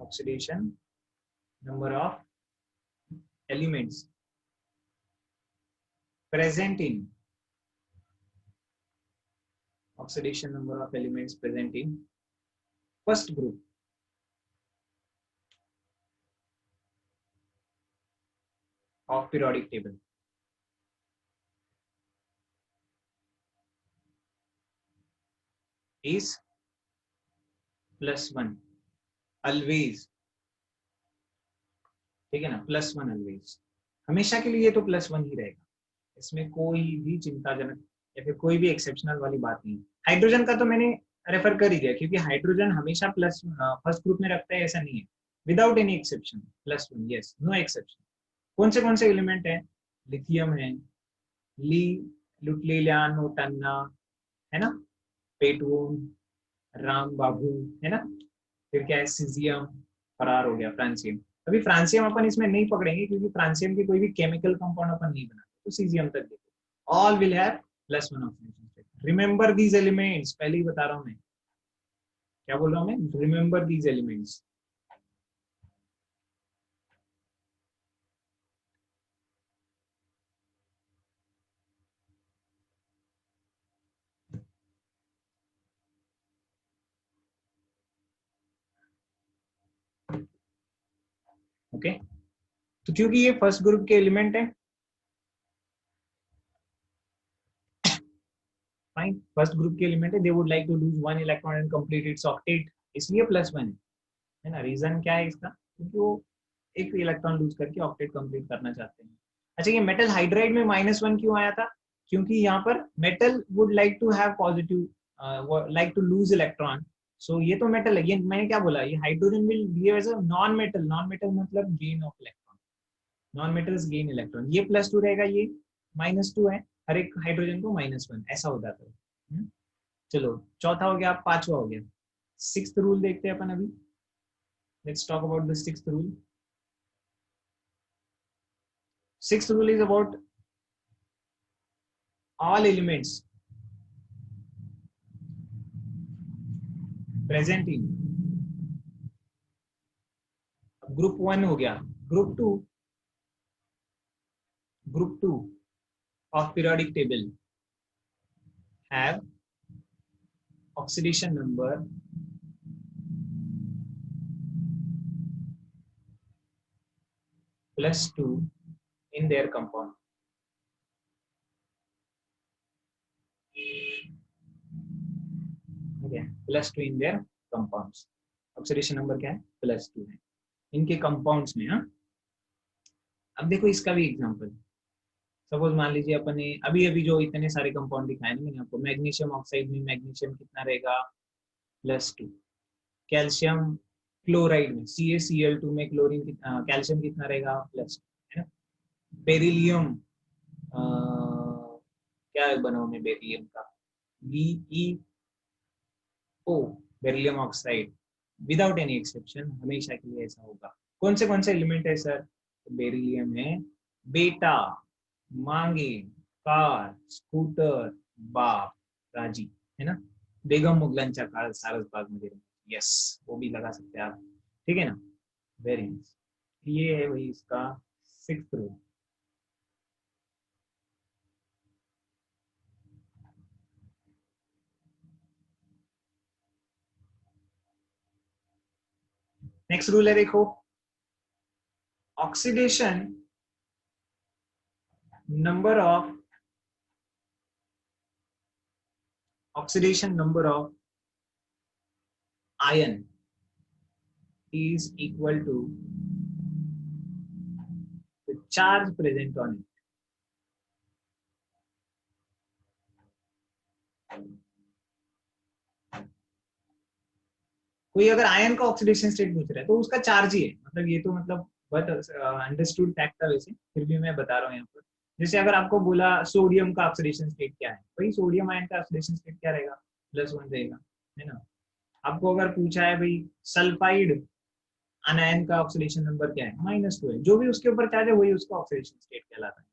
oxidation number of elements present in, oxidation number of elements present in first group of periodic table is +1 always। ठीक है ना, +1 always, हमेशा के लिए तो +1 ही रहेगा, इसमें कोई भी चिंताजनक या फिर कोई भी एक्सेप्शनल वाली बात नहीं। हाइड्रोजन का तो मैंने रेफर कर ही दिया, क्योंकि हाइड्रोजन हमेशा प्लस फर्स्ट ग्रुप में रखता है, ऐसा नहीं है, without any exception +1, yes, no exception. कौन से एलिमेंट है, लिथियम है, ली लुटलीलान टन्ना, है ना, पेटून, राम बाबू, है ना, फिर क्या है, सीजियम, फरार हो गया, फ्रांसियम। अभी फ्रांसियम अपन इसमें नहीं पकड़ेंगे, क्योंकि फ्रांसियम की कोई भी केमिकल कंपाउंड अपन नहीं बनाते, तो सीजियम तक देखो, all will have +1 oxidation state. Remember these elements, पहले ही बता रहा हूं मैं, क्या बोल रहा हूं मैं, रिमेंबर दीज एलिमेंट्स। ओके, तो क्योंकि ये फर्स्ट ग्रुप के एलिमेंट है, फाइन, फर्स्ट ग्रुप के एलिमेंट है, they would like to lose 1 electron and complete its octet, इसलिए +1 है ना। रीजन क्या है इसका, क्योंकि वो एक इलेक्ट्रॉन लूज करके ऑक्टेट कंप्लीट करना चाहते हैं। अच्छा, ये मेटल हाइड्राइड में -1 क्यों आया था, क्योंकि यहाँ पर metal would like to have positive, like to lose electron. So ये तो मेटल है, ये मैंने क्या बोला, ये hydrogen will behave as a non metal, non metal मतलब gain of electron, non metals gain electron, ये +2 रहेगा, ये -2 है, हर एक हाइड्रोजन को -1, ऐसा हो जाता है। चलो, चौथा हो गया, पांचवा हो गया, सिक्स्थ रूल देखते हैं अपन अभी। Let's talk about the sixth rule. Sixth rule is about all elements present in group 1 हो गया, group 2, group 2 of periodic table have oxidation number +2 in their compound। ठीक है, +2 in their compounds, oxidation number क्या है, +2 है इनके compounds में। हाँ, अब देखो इसका भी एग्जांपल, सपोज मान लीजिए अपन ने अभी अभी जो इतने सारे कंपाउंड दिखाए ना मैंने आपको, मैग्नीशियम ऑक्साइड में मैग्नीशियम कितना रहेगा, +2। कैल्शियम क्लोराइड में CaCl2 में क्लोरीन कैल्शियम कितना रहेगा, +2, है ना। बेरिलियम, क्या बनाओ में बेरिलियम का, BeO, beryllium oxide, without any exception हमेशा के लिए ऐसा होगा। कौन से एलिमेंट है सर, तो बेरिलियम है, बेटा, मांगे, कार, स्कूटर, बाप, राजी, है ना, बेगम मुगलांचा काळ सारसबाग मध्ये, यस, वो भी लगा सकते हैं आप, ठीक है ना, वेरी नाइस। ये है वही इसका सिक्स्थ रूल। नेक्स्ट रूल है देखो, oxidation number of oxidation number of ion is equal to the charge present on it। कोई अगर आयन का ऑक्सीडेशन स्टेट पूछ रहा है तो उसका चार्ज ही है, मतलब ये तो मतलब बहुत अंडरस्टूड फैक्ट था वैसे, फिर भी मैं बता रहा हूँ यहाँ पर। जैसे अगर आपको बोला सोडियम का ऑक्सीडेशन स्टेट क्या है, भाई सोडियम आयन का ऑक्सीडेशन स्टेट क्या रहेगा, +1 रहेगा, है ना। आपको अगर पूछा है भाई सल्फाइड अनायन का ऑक्सीडेशन नंबर क्या है, -2 है, जो भी उसके ऊपर चार्ज है वही उसका ऑक्सीडेशन स्टेट कहलाता है।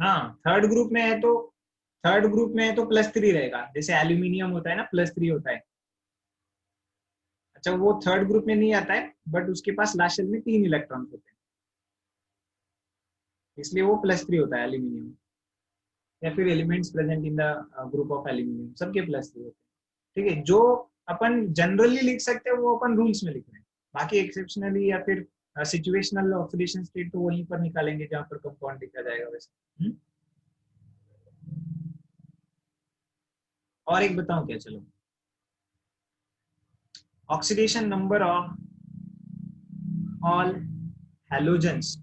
हाँ, थर्ड ग्रुप में है तो +3 रहेगा, जैसे एल्यूमिनियम होता है ना, +3 होता है। अच्छा, वो थर्ड ग्रुप में नहीं आता है, बट उसके पास लास्ट शेल में 3 इलेक्ट्रॉन होते हैं, इसलिए वो +3 होता है एल्यूमिनियम। या फिर elements present in the group of aluminium, सबके +3 होते हैं। ठीक है, जो अपन जनरली लिख सकते हैं वो अपन रूल्स में लिख रहे हैं, बाकी एक्सेप्शनली या फिर सिचुएशनल ऑक्सीडेशन स्टेट तो वहीं पर निकालेंगे जहां पर कंपाउंड लिखा जाएगा वैसे। और एक बताऊं क्या, चलो, oxidation number of all halogens,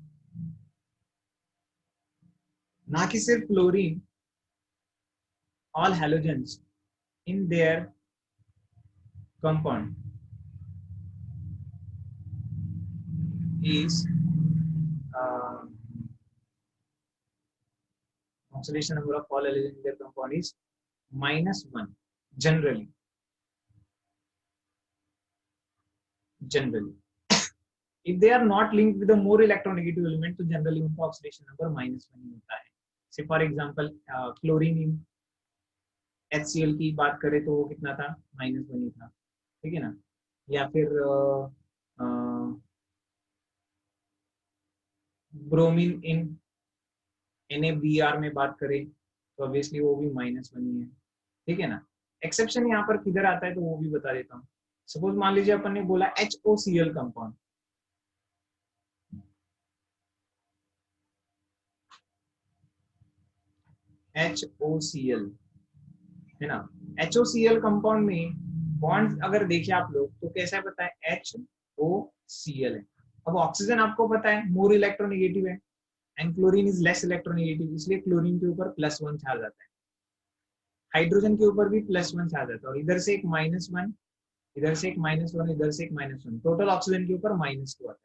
ना कि सिर्फ chlorine, all halogens in their compound is oxidation number of all halogens in their compound is -1 generally. If they are not linked with a more electronegative element तो generally उनका oxidation number -1 ही होता है। से for example chlorine in HCl की बात करें तो वो कितना था, -1 ही था, ठीक है ना। या फिर ब्रोमीन इन NaBr में बात करें तो ऑब्वियसली वो भी -1 ही है, ठीक है ना। एक्सेप्शन यहाँ पर किधर आता है तो वो भी बता देता हूँ। सपोज मान लीजिए अपन ने बोला HOCl कंपाउंड, HOCl है ना। HOCl कंपाउंड में बॉन्ड अगर देखिए आप लोग तो कैसा पता है, HOCl है। अब ऑक्सीजन आपको पता है मोर इलेक्ट्रोनेगेटिव है and chlorine is less electronegative, इसलिए क्लोरीन के ऊपर +1 चार्ज आता है, हाइड्रोजन के ऊपर भी +1 चार्ज आता है, और इधर से एक -1, इधर से एक -1, इधर से एक -1, टोटल ऑक्सीजन के ऊपर -2 आता है।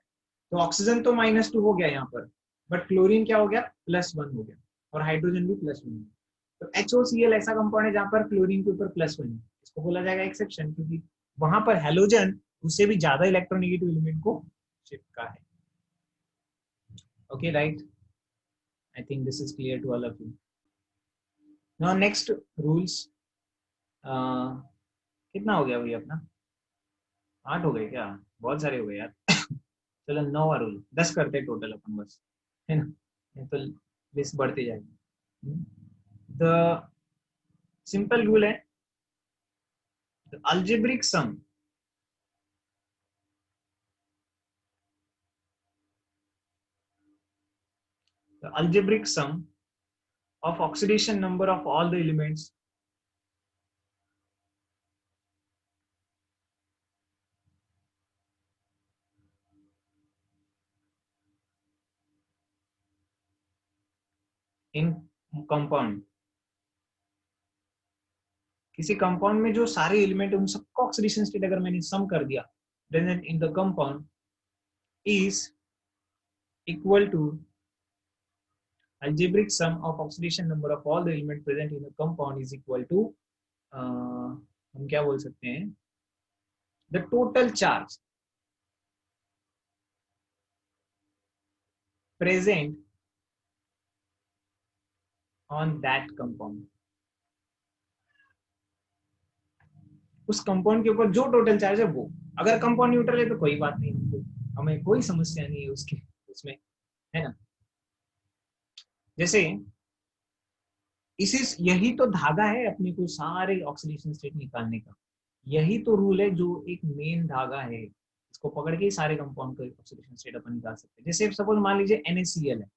तो ऑक्सीजन तो -2 हो गया यहाँ पर, बट क्लोरीन क्या हो गया, +1 हो गया, और हाइड्रोजन भी +1 हो गया। तो HOCl ऐसा कंपाउंड है जहां पर क्लोरीन के ऊपर +1 है, इसको बोला जाएगा एक्सेप्शन, क्योंकि वहां पर हैलोजन उससे भी ज्यादा इलेक्ट्रोनेगेटिव एलिमेंट को चिपका है। Okay right, I think this is clear to all of you. Now next rules, कितना हो गया भैया अपना, 8 हो गए क्या, बहुत सारे हो गए यार। चलो 9वां रूल, 10 करते टोटल अपन बस, है ना, नहीं तो लिस्ट बढ़ती जाएगी। द सिंपल रूल है, the algebraic sum of oxidation number of all the elements in compound, किसी कंपाउंड में जो सारे एलिमेंट है उन सबका ऑक्सीडेशन स्टेट अगर मैंने सम कर दिया, then in the compound is equal to algebraic sum of oxidation number of all the element present in the compound is equal to हम क्या बोल सकते हैं, the total charge present on that compound, उस कंपाउंड के ऊपर जो total charge है वो, अगर कंपाउंड न्यूट्रल है तो कोई बात नहीं, हमें कोई समस्या नहीं है उसकी उसमें, है ना। जैसे इसी यही तो धागा है अपने को सारे ऑक्सीडेशन स्टेट निकालने का, यही तो रूल है जो एक मेन धागा है, इसको पकड़ के ही सारे कंपाउंड का ऑक्सीडेशन स्टेट अपन निकाल सकते हैं। जैसे सपोज मान लीजिए NaCl है,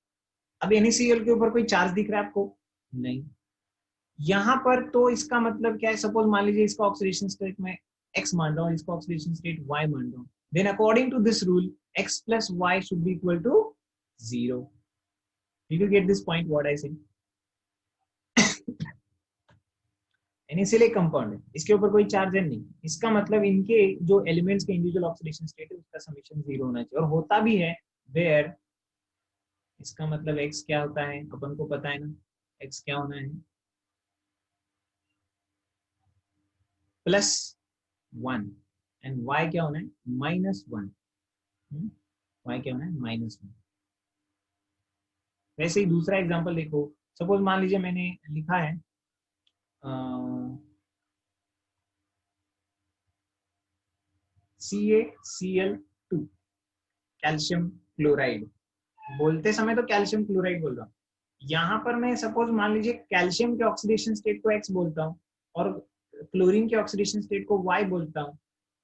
अब NaCl के ऊपर कोई चार्ज दिख रहा है आपको? नहीं। यहाँ पर तो इसका मतलब क्या है, सपोज मान लीजिए इसका ऑक्सीडेशन स्टेट में x मान रहा हूँ, इसका ऑक्सीडेशन स्टेट y मान रहा हूँ, then according to this rule x plus y should be equal to 0। Did you get this point what I said? NaCl एक कंपाउंड है, इसके ऊपर कोई चार्ज है नहीं, इसका मतलब इनके जो एलिमेंट्स के इंडिविजुअल ऑक्सीडेशन स्टेट है उसका समेशन 0 होना चाहिए, और होता भी है वेयर, इसका मतलब x क्या होता है अपन को पता है ना, x क्या होना है, +1, एंड y क्या होना है, -1। y क्या होना है, -1। वैसे ही दूसरा एग्जांपल देखो, सपोज मान लीजिए मैंने लिखा है CaCl2 कैल्शियम क्लोराइड, बोलते समय तो कैल्शियम क्लोराइड बोल रहा हूँ, यहाँ पर मैं सपोज मान लीजिए कैल्शियम के ऑक्सीडेशन स्टेट को x बोलता हूँ और क्लोरीन के ऑक्सीडेशन स्टेट को y बोलता हूँ,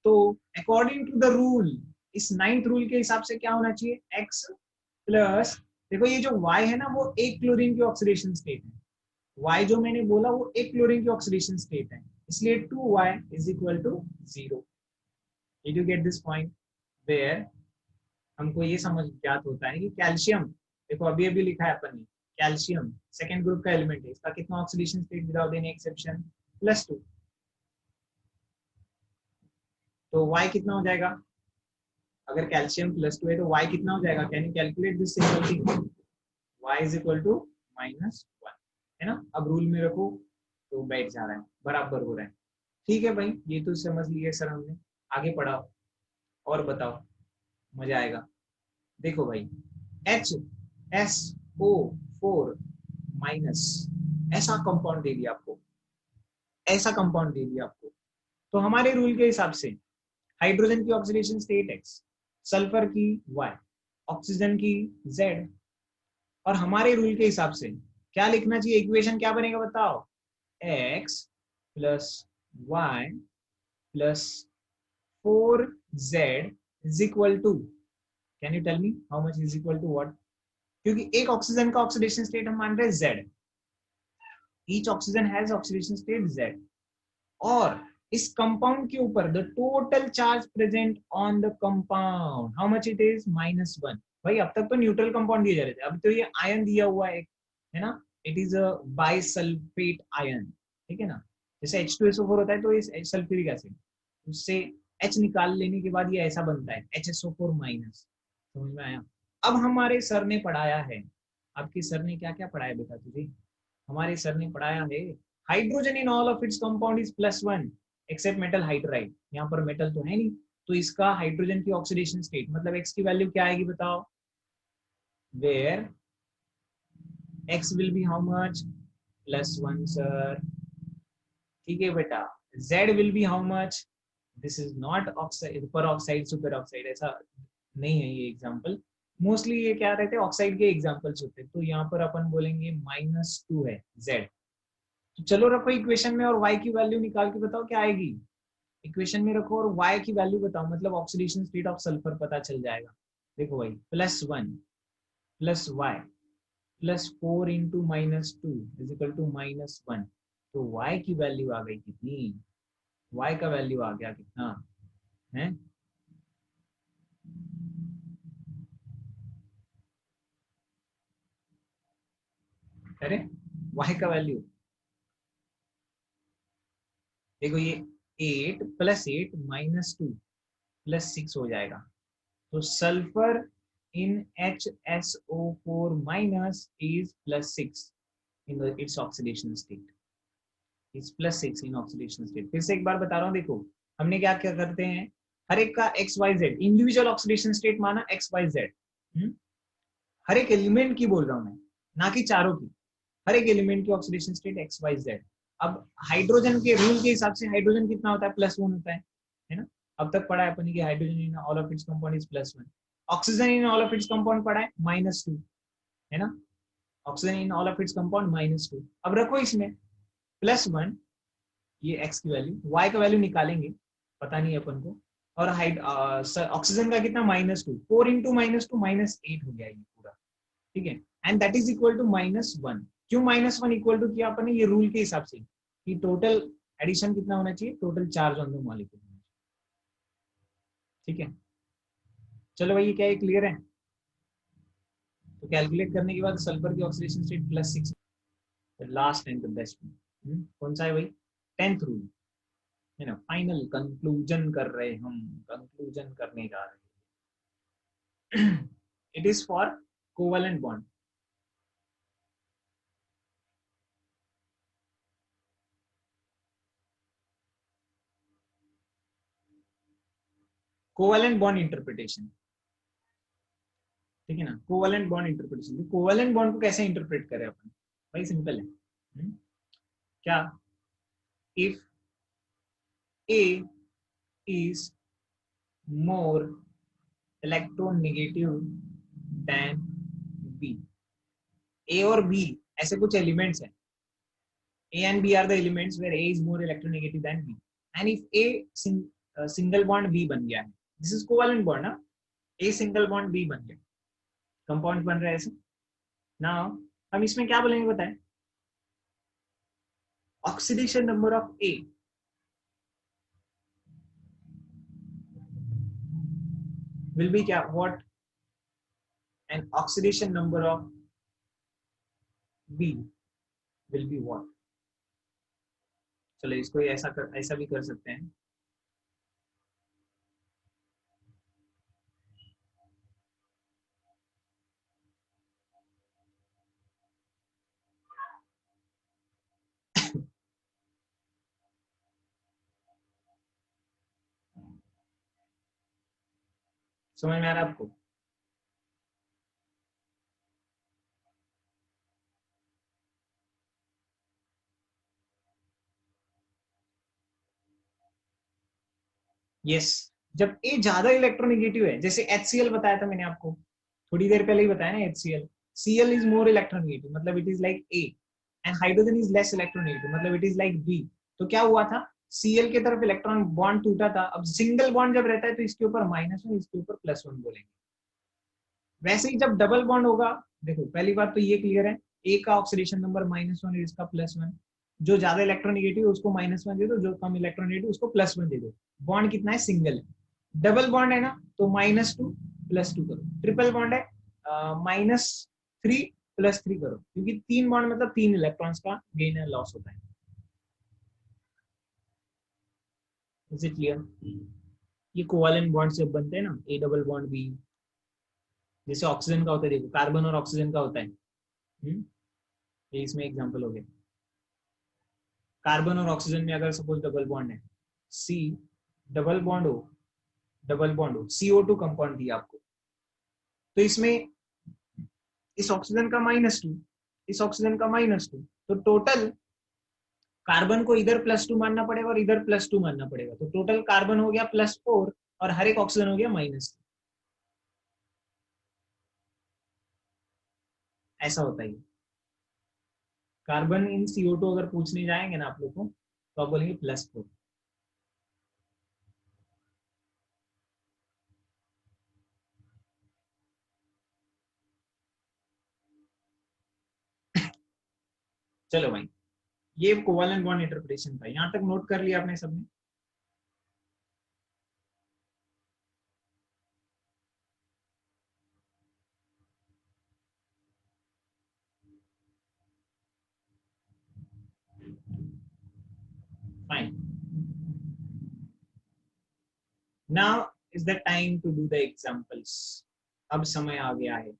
तो अकॉर्डिंग टू द रूल, इस 9th रूल के हिसाब से क्या होना चाहिए, x प्लस, देखो ये जो y है ना वो एक क्लोरीन की ऑक्सीडेशन स्टेट है, y जो मैंने बोला वो एक क्लोरीन की ऑक्सीडेशन स्टेट है, इसलिए 2y is equal to 0। Did you get this point, where हमको ये समझ ज्ञात होता है कि कैल्शियम, देखो अभी अभी लिखा है अपन ने, कैल्शियम सेकेंड ग्रुप का एलिमेंट है, इसका कितना oxidation state without any exception, +2। तो y कितना हो जाएगा, अगर कैल्शियम +2 है तो y कितना हो जाएगा, can you calculate this simple thing, y is equal to -1, है ना। अब रूल में रखो तो बैठ जा रहा है, बराबर हो रहा है। ठीक है भाई, ये तो समझ लिए सर हमने, आगे पढ़ाओ और बताओ, मजा आएगा। देखो भाई HSO4 माइनस, ऐसा कंपाउंड दे दिया आपको, ऐसा कंपाउंड दे दिया आपको, तो हमारे रूल के हिसाब से हाइड्रोजन की ऑक्सीडेशन स्टेट x, सल्फर की y, ऑक्सीजन की z, और हमारे रूल के हिसाब से क्या लिखना चाहिए, इक्वेशन क्या बनेगा बताओ, x plus y plus 4z is equal to, can you tell me how much is equal to what, क्योंकि एक ऑक्सीजन का ऑक्सीडेशन स्टेट हम मान रहे हैं z, each oxygen has oxidation state z, और इस कंपाउंड के ऊपर the total charge present on the compound how much it is, -1। भाई अब तक तो न्यूट्रल कंपाउंड दिए जा रहे थे, अब तो ये आयन दिया हुआ है ना, it is a bisulphate ion, ठीक है ना, जैसे H2SO4 होता है तो ये सल्फ्यूरिक एसिड, उससे H निकाल लेने के बाद ये ऐसा बनता है HSO4-, समझ में आया। अब हमारे सर ने पढ़ाया है, आपके सर ने क्या क्या पढ़ाया बेटा तुझे, हमारे सर ने पढ़ाया है hydrogen in all of its compound is +1 except metal hydride, यहाँ पर मेटल तो है नहीं, तो इसका हाइड्रोजन की ऑक्सीडेशन स्टेट मतलब x की वैल्यू क्या आएगी बताओ, where x will be how much, +1 sir, ठीक है बेटा, z will be how much, this is not oxide peroxide superoxide, ऐसा नहीं है ये एग्जाम्पल, मोस्टली ये क्या रहते हैं ऑक्साइड के एग्जाम्पल्स होते हैं, तो यहाँ पर अपन बोलेंगे -2 है z, तो चलो रखो इक्वेशन में और y की वैल्यू निकाल के बताओ क्या आएगी, इक्वेशन में रखो और y की वैल्यू बताओ, मतलब ऑक्सीडेशन स्टेट ऑफ सल्फर पता चल जाएगा। देखो भाई +1 plus y +4 into -2 is equal to -1, तो y की वैल्यू आ गई कितनी, y का वैल्यू आ गया कितना है, अरे y का वैल्यू देखो ये 8 + 8 -2 +6 हो जाएगा, तो sulphur in HSO4- is +6 in its oxidation state, is +6 in oxidation state। फिर से एक बार बता रहा हूँ, देखो हमने क्या क्या करते हैं, हर एक का XYZ इंडिविजुअल ऑक्सीडेशन स्टेट माना XYZ, हर एक एलिमेंट की बोल रहा हूँ मैं, ना कि चारों की, हर एक एलिमेंट की ऑक्सीडेशन स्टेट XYZ। अब हाइड्रोजन के रूल के हिसाब से हाइड्रोजन कितना होता है, +1 होता है ना, अब तक पढ़ा है अपन कि hydrogen in all of its compound is +1, oxygen in all of its compound पढ़ा है -2, है ना, oxygen in all of its compound -2। अब रखो इसमें +1, ये x की वैल्यू, y का वैल्यू निकालेंगे, पता नहीं अपन को। और हाइड ऑक्सीजन का कितना -2, 4 इंटू -2 -8 हो गया ये पूरा, ठीक है। And that is equal to -1। क्यों -1 इक्वल टू किया अपन ने? ये रूल के हिसाब से कि टोटल एडिशन कितना होना चाहिए, total charge on the molecule, ठीक है। चलो भाई, ये क्या है, क्लियर है? तो कैलकुलेट करने के बाद सल्फर की oxidation state +6, last and the best. कौन सा है भाई? 10th रूल है ना। फाइनल कंक्लूजन कर रहे हम, कंक्लूजन करने जा रहे हैं। It is for covalent bond. Covalent bond interpretation, ठीक है ना। Covalent bond interpretation, covalent bond को कैसे इंटरप्रेट करें अपन? भाई सिंपल है। क्या? If A is more electronegative than B. A और बी ऐसे कुछ एलिमेंट्स हैं। A and B are the elements where A is more electronegative than B. And if single bond B बन गया है, this is covalent bond ना, A single bond B बन गया, कंपाउंड बन रहा है ऐसे। Now हम इसमें क्या बोलेंगे बताएं? Oxidation number of A will be क्या? What? And oxidation number of B will be what? चलो इसको ऐसा भी कर सकते हैं। समझ में आ रहा है आपको? यस। जब ए ज्यादा इलेक्ट्रोनेगेटिव है, जैसे HCl बताया था मैंने आपको थोड़ी देर पहले ही बताया ना, HCl, Cl is more electronegative, मतलब it is like A, and hydrogen is less electronegative, मतलब इट इज लाइक B। तो क्या हुआ था? Cl के तरफ इलेक्ट्रॉन बॉन्ड टूटा था। अब सिंगल बॉन्ड जब रहता है तो इसके ऊपर -1, इसके ऊपर +1 बोलेंगे। वैसे ही जब डबल बॉन्ड होगा, देखो पहली बात तो ये क्लियर है, ए का ऑक्सीडेशन नंबर -1 और इसका +1। जो ज्यादा इलेक्ट्रोनेगेटिव उसको -1 दे दो, जो कम इलेक्ट्रोनेगेटिव उसको +1 दे दो। बॉन्ड कितना है? सिंगल है। डबल बॉन्ड है ना, तो -2 +2 करो। ट्रिपल बॉन्ड है, -3 +3 करो, क्योंकि 3 बॉन्ड मतलब 3 इलेक्ट्रॉन्स का गेन है, लॉस होता है। Is it clear? ये कोवेलेंट बॉन्ड से बनते हैं ना, ए डबल बॉन्ड बी, जैसे ऑक्सीजन का होता है, देखो कार्बन और ऑक्सीजन का होता है। ये इसमें एग्जांपल हो गया। कार्बन और ऑक्सीजन में अगर सपोज डबल बॉन्ड है, सी डबल बॉन्ड हो, CO2 कंपाउंड दिया आपको, तो इसमें इस ऑक्सीजन का -2, इस ऑक्सीजन का -2, तो टोटल कार्बन को इधर +2 मानना पड़ेगा और इधर +2 मानना पड़ेगा, तो टोटल कार्बन हो गया +4 और हर एक ऑक्सीजन हो गया -2। ऐसा होता है। कार्बन इन CO2 अगर पूछने जाएंगे ना आप लोग को, तो आप बोलेंगे +4। चलो भाई, ये कोवेलेंट बॉन्ड इंटरप्रिटेशन था। यहां तक नोट कर लिया आपने सबने? Fine. Now is the time to do the examples. अब समय आ गया है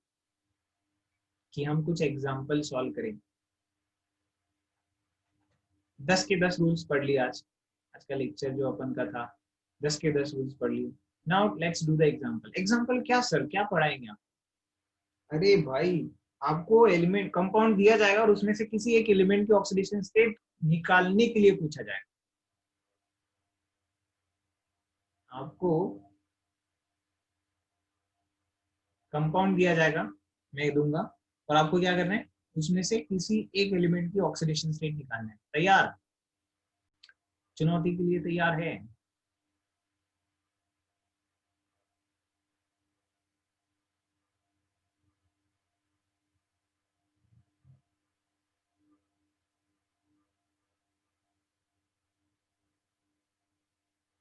कि हम कुछ एग्जांपल सॉल्व करें। 10 के 10 रूल्स पढ़ लिए आज का लेक्चर जो अपन का था, 10 के 10 रूल्स पढ़ लिए। Now let's do the example. Example क्या सर, क्या पढ़ाएंगे आप? अरे भाई, आपको एलिमेंट कंपाउंड दिया जाएगा और उसमें से किसी एक एलिमेंट की ऑक्सीडेशन स्टेट निकालने के लिए पूछा जाएगा। आपको कंपाउंड दिया जाएगा, मैं दूंगा, और आपको क्या करना है? उसमें से किसी एक एलिमेंट की ऑक्सीडेशन स्टेट निकालना है। तैयार? चुनौती के लिए तैयार है?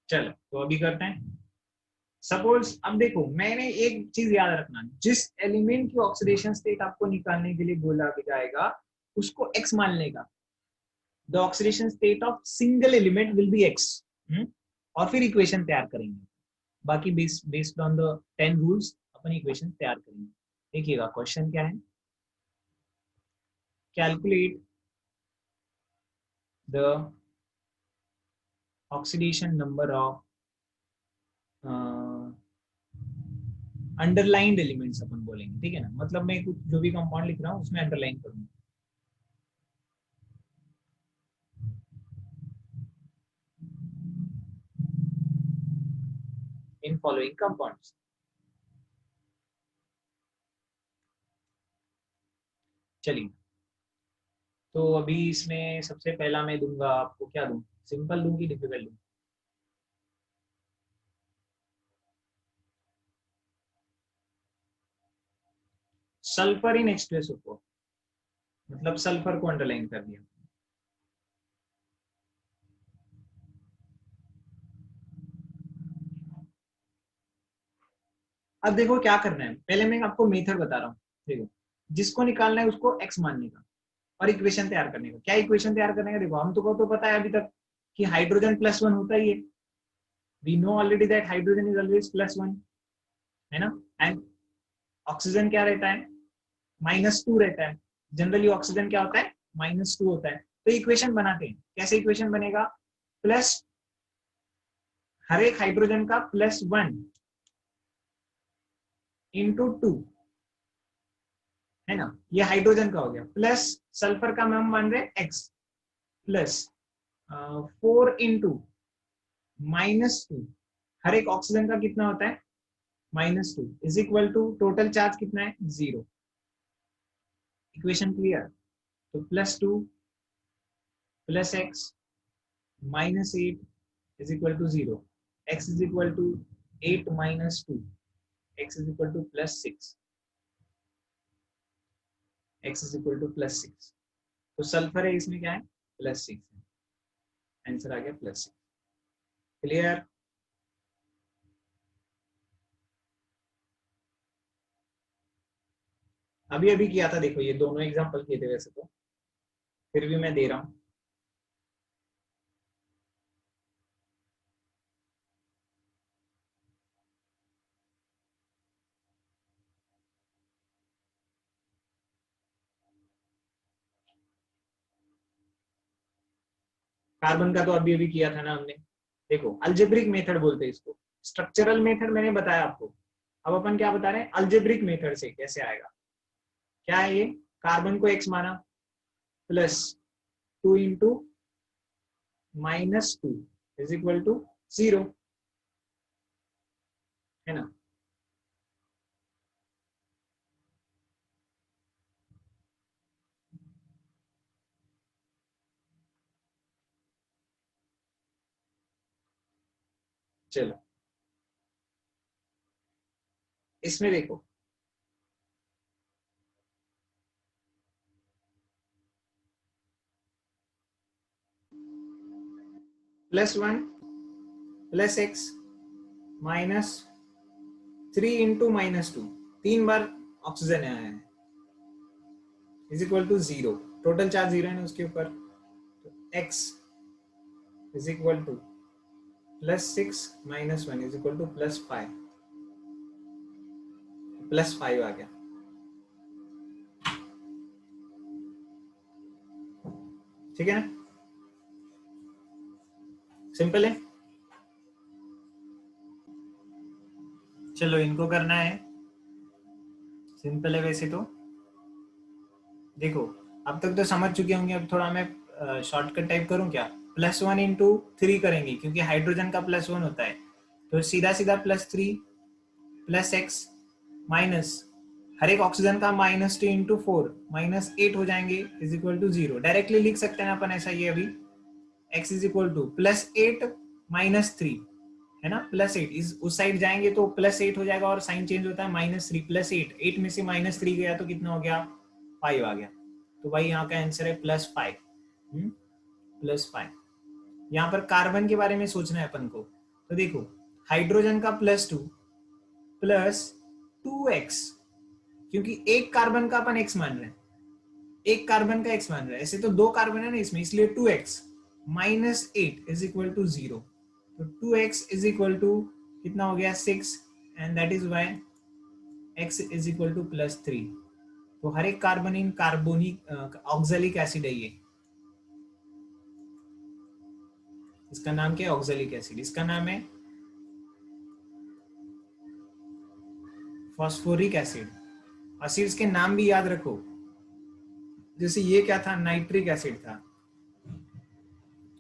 चलो तो अभी करते हैं। सपोज अब देखो, मैंने एक चीज याद रखना, जिस एलिमेंट की ऑक्सीडेशन स्टेट आपको निकालने के लिए बोला जाएगा उसको एक्स मान लेगा। The oxidation state of single element will be X. और फिर इक्वेशन तैयार करेंगे। बाकी बेस्ड ऑन द 10 रूल्स अपन इक्वेशन तैयार करेंगे। देखिएगा क्वेश्चन क्या है। Calculate the oxidation number of underlined elements अपन बोलेंगे, ठीक है ना। मतलब मैं कुछ जो भी कंपाउंड लिख रहा हूँ उसमें अंडरलाइन करूंगा। In following compounds. चलिए, तो अभी इसमें सबसे पहला मैं दूंगा आपको, क्या दूं, सिंपल दूं कि डिफिकल्ट दूं? सल्फर इन H2SO4, मतलब सल्फर को अंडरलाइन कर दिया। अब देखो क्या करना है, पहले मैं आपको मेथड बता रहा हूँ। देखो, जिसको निकालना है उसको एक्स मानने का और इक्वेशन तैयार करने का। क्या इक्वेशन तैयार करने का? देखो, हम तो पता है अभी तक कि हाइड्रोजन +1 होता ही है। We know already that hydrogen is always +1, है ना। एंड ऑक्सीजन क्या रहता है? -2 रहता है। जनरली ऑक्सीजन क्या होता है? -2 होता है। तो इक्वेशन बनाते हैं। कैसे इक्वेशन बनेगा? प्लस हर एक हाइड्रोजन का +1 इंटू 2, है ना। ये हाइड्रोजन का हो गया। प्लस सल्फर का हम मान रहे एक्स, प्लस 4 इंटू -2। हर एक ऑक्सीजन का कितना होता है? -2 is equal to total charge कितना है? 0। Equation clear? तो +2 plus x -8 is equal to 0। X is equal to 8 -2, x is equal to +6, x is equal to +6। तो सल्फर है, इसमें क्या है? +6 है। आंसर आ गया +6। क्लियर? अभी अभी किया था, देखो ये दोनों एग्जांपल किए थे वैसे तो, फिर भी मैं दे रहा हूँ। कार्बन का तो अभी अभी किया था ना हमने। देखो, अल्जेब्रिक मेथड बोलते हैं इसको। स्ट्रक्चरल मेथड मैंने बताया आपको। अब अपन क्या बता रहे हैं? अल्जेब्रिक मेथड से कैसे आएगा। क्या है ये? कार्बन को एक्स माना, +2 इंटू -2 इज इक्वल टू 0, है ना। चलो, इसमें देखो, +1 प्लस एक्स -3 इंटू -2, 3 बार ऑक्सीजन आया है, is equal to 0। Total charge 0 है ना उसके ऊपर। तो x is equal to +6 -1 is equal to +5। +5 आ गया। ठीक है ना, सिंपल है। चलो, इनको करना है, सिंपल है वैसे तो। देखो, अब तक तो समझ चुके होंगे। अब थोड़ा मैं शॉर्टकट टाइप करूं क्या? +1 इंटू 3 करेंगे, क्योंकि हाइड्रोजन का +1 होता है। तो सीधा सीधा +3 प्लस एक्स माइनस हर एक ऑक्सीजन का -2 इंटू 4 -8 हो जाएंगे इज इक्वल टू 0। डायरेक्टली लिख सकते हैं अपन ऐसा, ये अभी x इज इक्वल टू +8 -3 है ना, +8 इस उस साइड जाएंगे तो +8 हो जाएगा और साइन चेंज होता है -3 +8, 8 में से -3 गया तो कितना हो गया 5 आ गया। तो भाई यहाँ का आंसर है +5, +5। यहाँ पर कार्बन के बारे में सोचना है अपन को। तो देखो हाइड्रोजन का +2 +2x, क्योंकि एक कार्बन का अपन x मान रहे हैं, एक कार्बन का x मान रहे हैं, ऐसे तो 2 कार्बन है ना इसमें, इसलिए 2x -8 इज इक्वल टू 0। तो 2x इज इक्वल टू कितना हो गया 6, and that is y x is equal to +3। तो हर एक carbon in carbonic oxalic acid है ये, इसका नाम क्या है ऑक्सैलिक एसिड, इसका नाम है फॉस्फोरिक एसिड। एसिड्स के नाम भी याद रखो, जैसे ये क्या था नाइट्रिक एसिड था,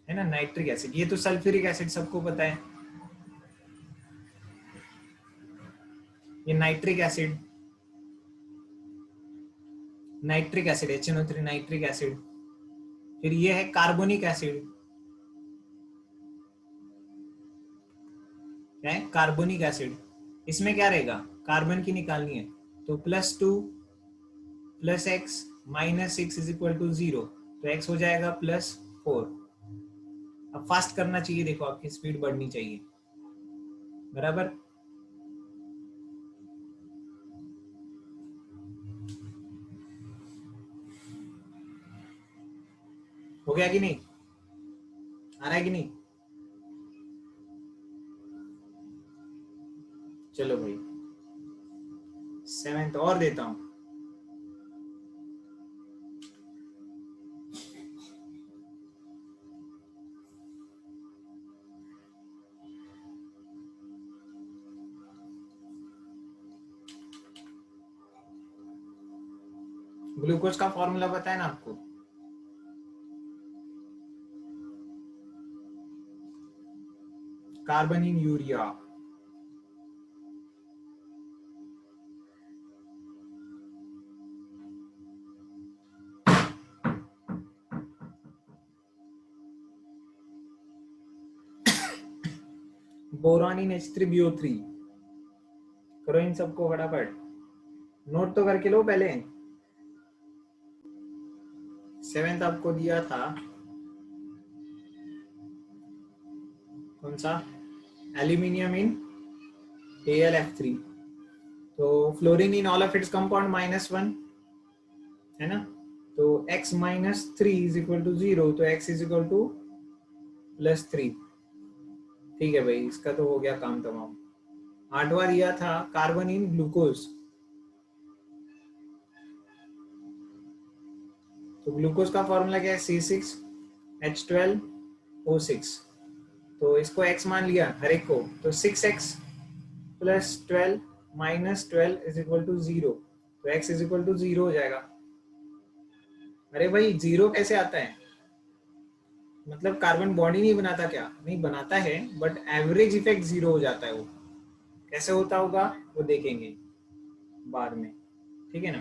है ना नाइट्रिक एसिड, ये तो सल्फ्यूरिक एसिड सबको पता है, ये nitric acid, nitric acid HNO3 nitric acid. फिर ये है कार्बोनिक एसिड, क्या है कार्बोनिक एसिड, इसमें क्या रहेगा कार्बन की निकालनी है, तो +2 +x -6 इज इक्वल टू 0, तो x हो जाएगा +4। अब फास्ट करना चाहिए, देखो आपकी स्पीड बढ़नी चाहिए, बराबर। हो गया कि नहीं, आ रहा है कि नहीं, चलो भाई 7th और देता हूं। ग्लूकोज का फॉर्मूला पता है ना आपको, carbon in urea, boron in H3BO3। करो इन सबको फटाफट, नोट तो करके लो पहले। 7th आपको दिया था कौन सा, एल्यूमिनियम इन AlF3। तो fluorine in all of its compound -1 है ना, तो x -3 इज इक्वल टू 0, तो x इज इक्वल टू +3। ठीक है भाई, इसका तो हो गया काम तमाम। 8वां दिया था कार्बन इन ग्लूकोज, तो ग्लूकोज का फॉर्मूला क्या है C6H12O6। तो इसको x मान लिया हर एक को, तो 6x + 12 - 12 इज इक्वल टू 0, तो x इज इक्वल टू 0 हो जाएगा। अरे भाई 0 कैसे आता है, मतलब कार्बन बॉन्ड ही नहीं बनाता क्या, नहीं बनाता है, बट एवरेज इफेक्ट 0 हो जाता है। वो कैसे होता होगा वो देखेंगे बाद में, ठीक है ना,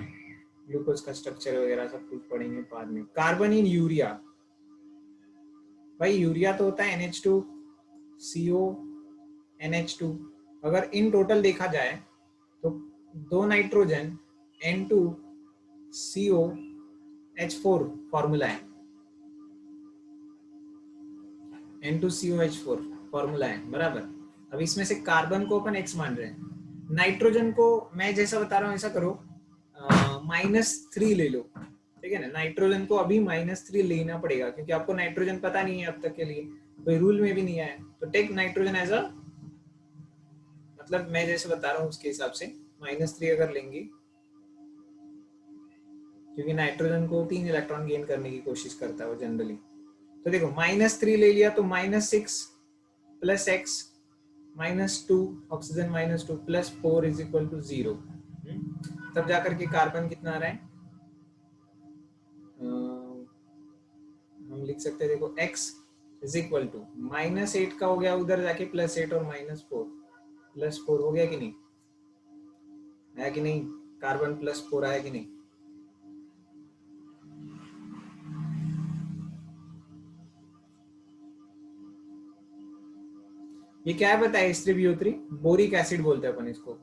ग्लूकोज का स्ट्रक्चर वगैरह सब कुछ पढ़ेंगे बाद में। कार्बन इन यूरिया, भाई यूरिया तो होता है NH2CO NH2। अगर इन टोटल देखा जाए तो 2 नाइट्रोजन N2COH4 फॉर्मूला है, N2COH4 फॉर्मूला है, बराबर। अब इसमें से कार्बन को अपन x मान रहे हैं, नाइट्रोजन को मैं जैसा बता रहा हूँ ऐसा करो, -3 ले लो, ठीक है ना, नाइट्रोजन को अभी -3 लेना पड़ेगा, क्योंकि आपको नाइट्रोजन पता नहीं है अब तक के लिए, कोई रूल में भी नहीं आया, तो टेक नाइट्रोजन एज अ, मतलब मैं जैसे बता रहा हूँ उसके हिसाब से -3 अगर लेंगे, क्योंकि नाइट्रोजन को 3 इलेक्ट्रॉन गेन करने की कोशिश करता है वो जनरली। तो देखो -3 ले लिया तो -6 + x -2 oxygen -2 + 4 is equal to 0। तब जाकर के कार्बन कितना आ रहा है, हम लिख सकते हैं, देखो x इज इक्वल टू -8 का हो गया उधर जाके +8 और -4 +4 हो गया कि नहीं, है कि नहीं। कार्बन प्लस 4 आया कि नहीं? ये क्या है बताइए? H3BO3 बोरिक एसिड बोलते हैं अपन इसको,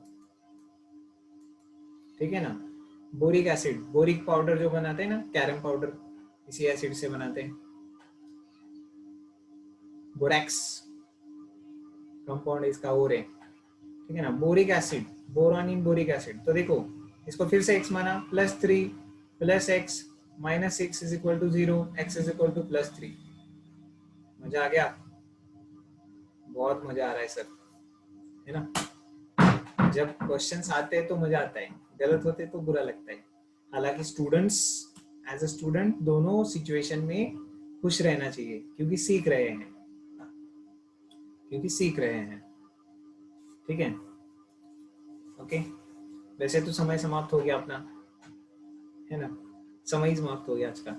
ठीक है ना? बोरिक एसिड, बोरिक पाउडर जो बनाते हैं ना, कैरम पाउडर, इसी एसिड से बनाते हैं। बोरैक्स कंपाउंड इसका और है, ठीक है ना? बोरिक एसिड, बोरॉन इन बोरिक एसिड। तो देखो इसको फिर से x माना, +3 + x - 6 = 0, x = +3। मजा आ गया? बहुत मजा आ रहा है सर, है ना? जब क्वेश्चंस आते हैं तो मजा आता है, गलत होते तो बुरा लगता है। हालांकि स्टूडेंट्स, एज अ स्टूडेंट दोनों सिचुएशन में खुश रहना चाहिए, क्योंकि सीख रहे हैं, ठीक है? ओके, वैसे तो समय समाप्त हो गया अपना, है ना? समय समाप्त हो गया आज का।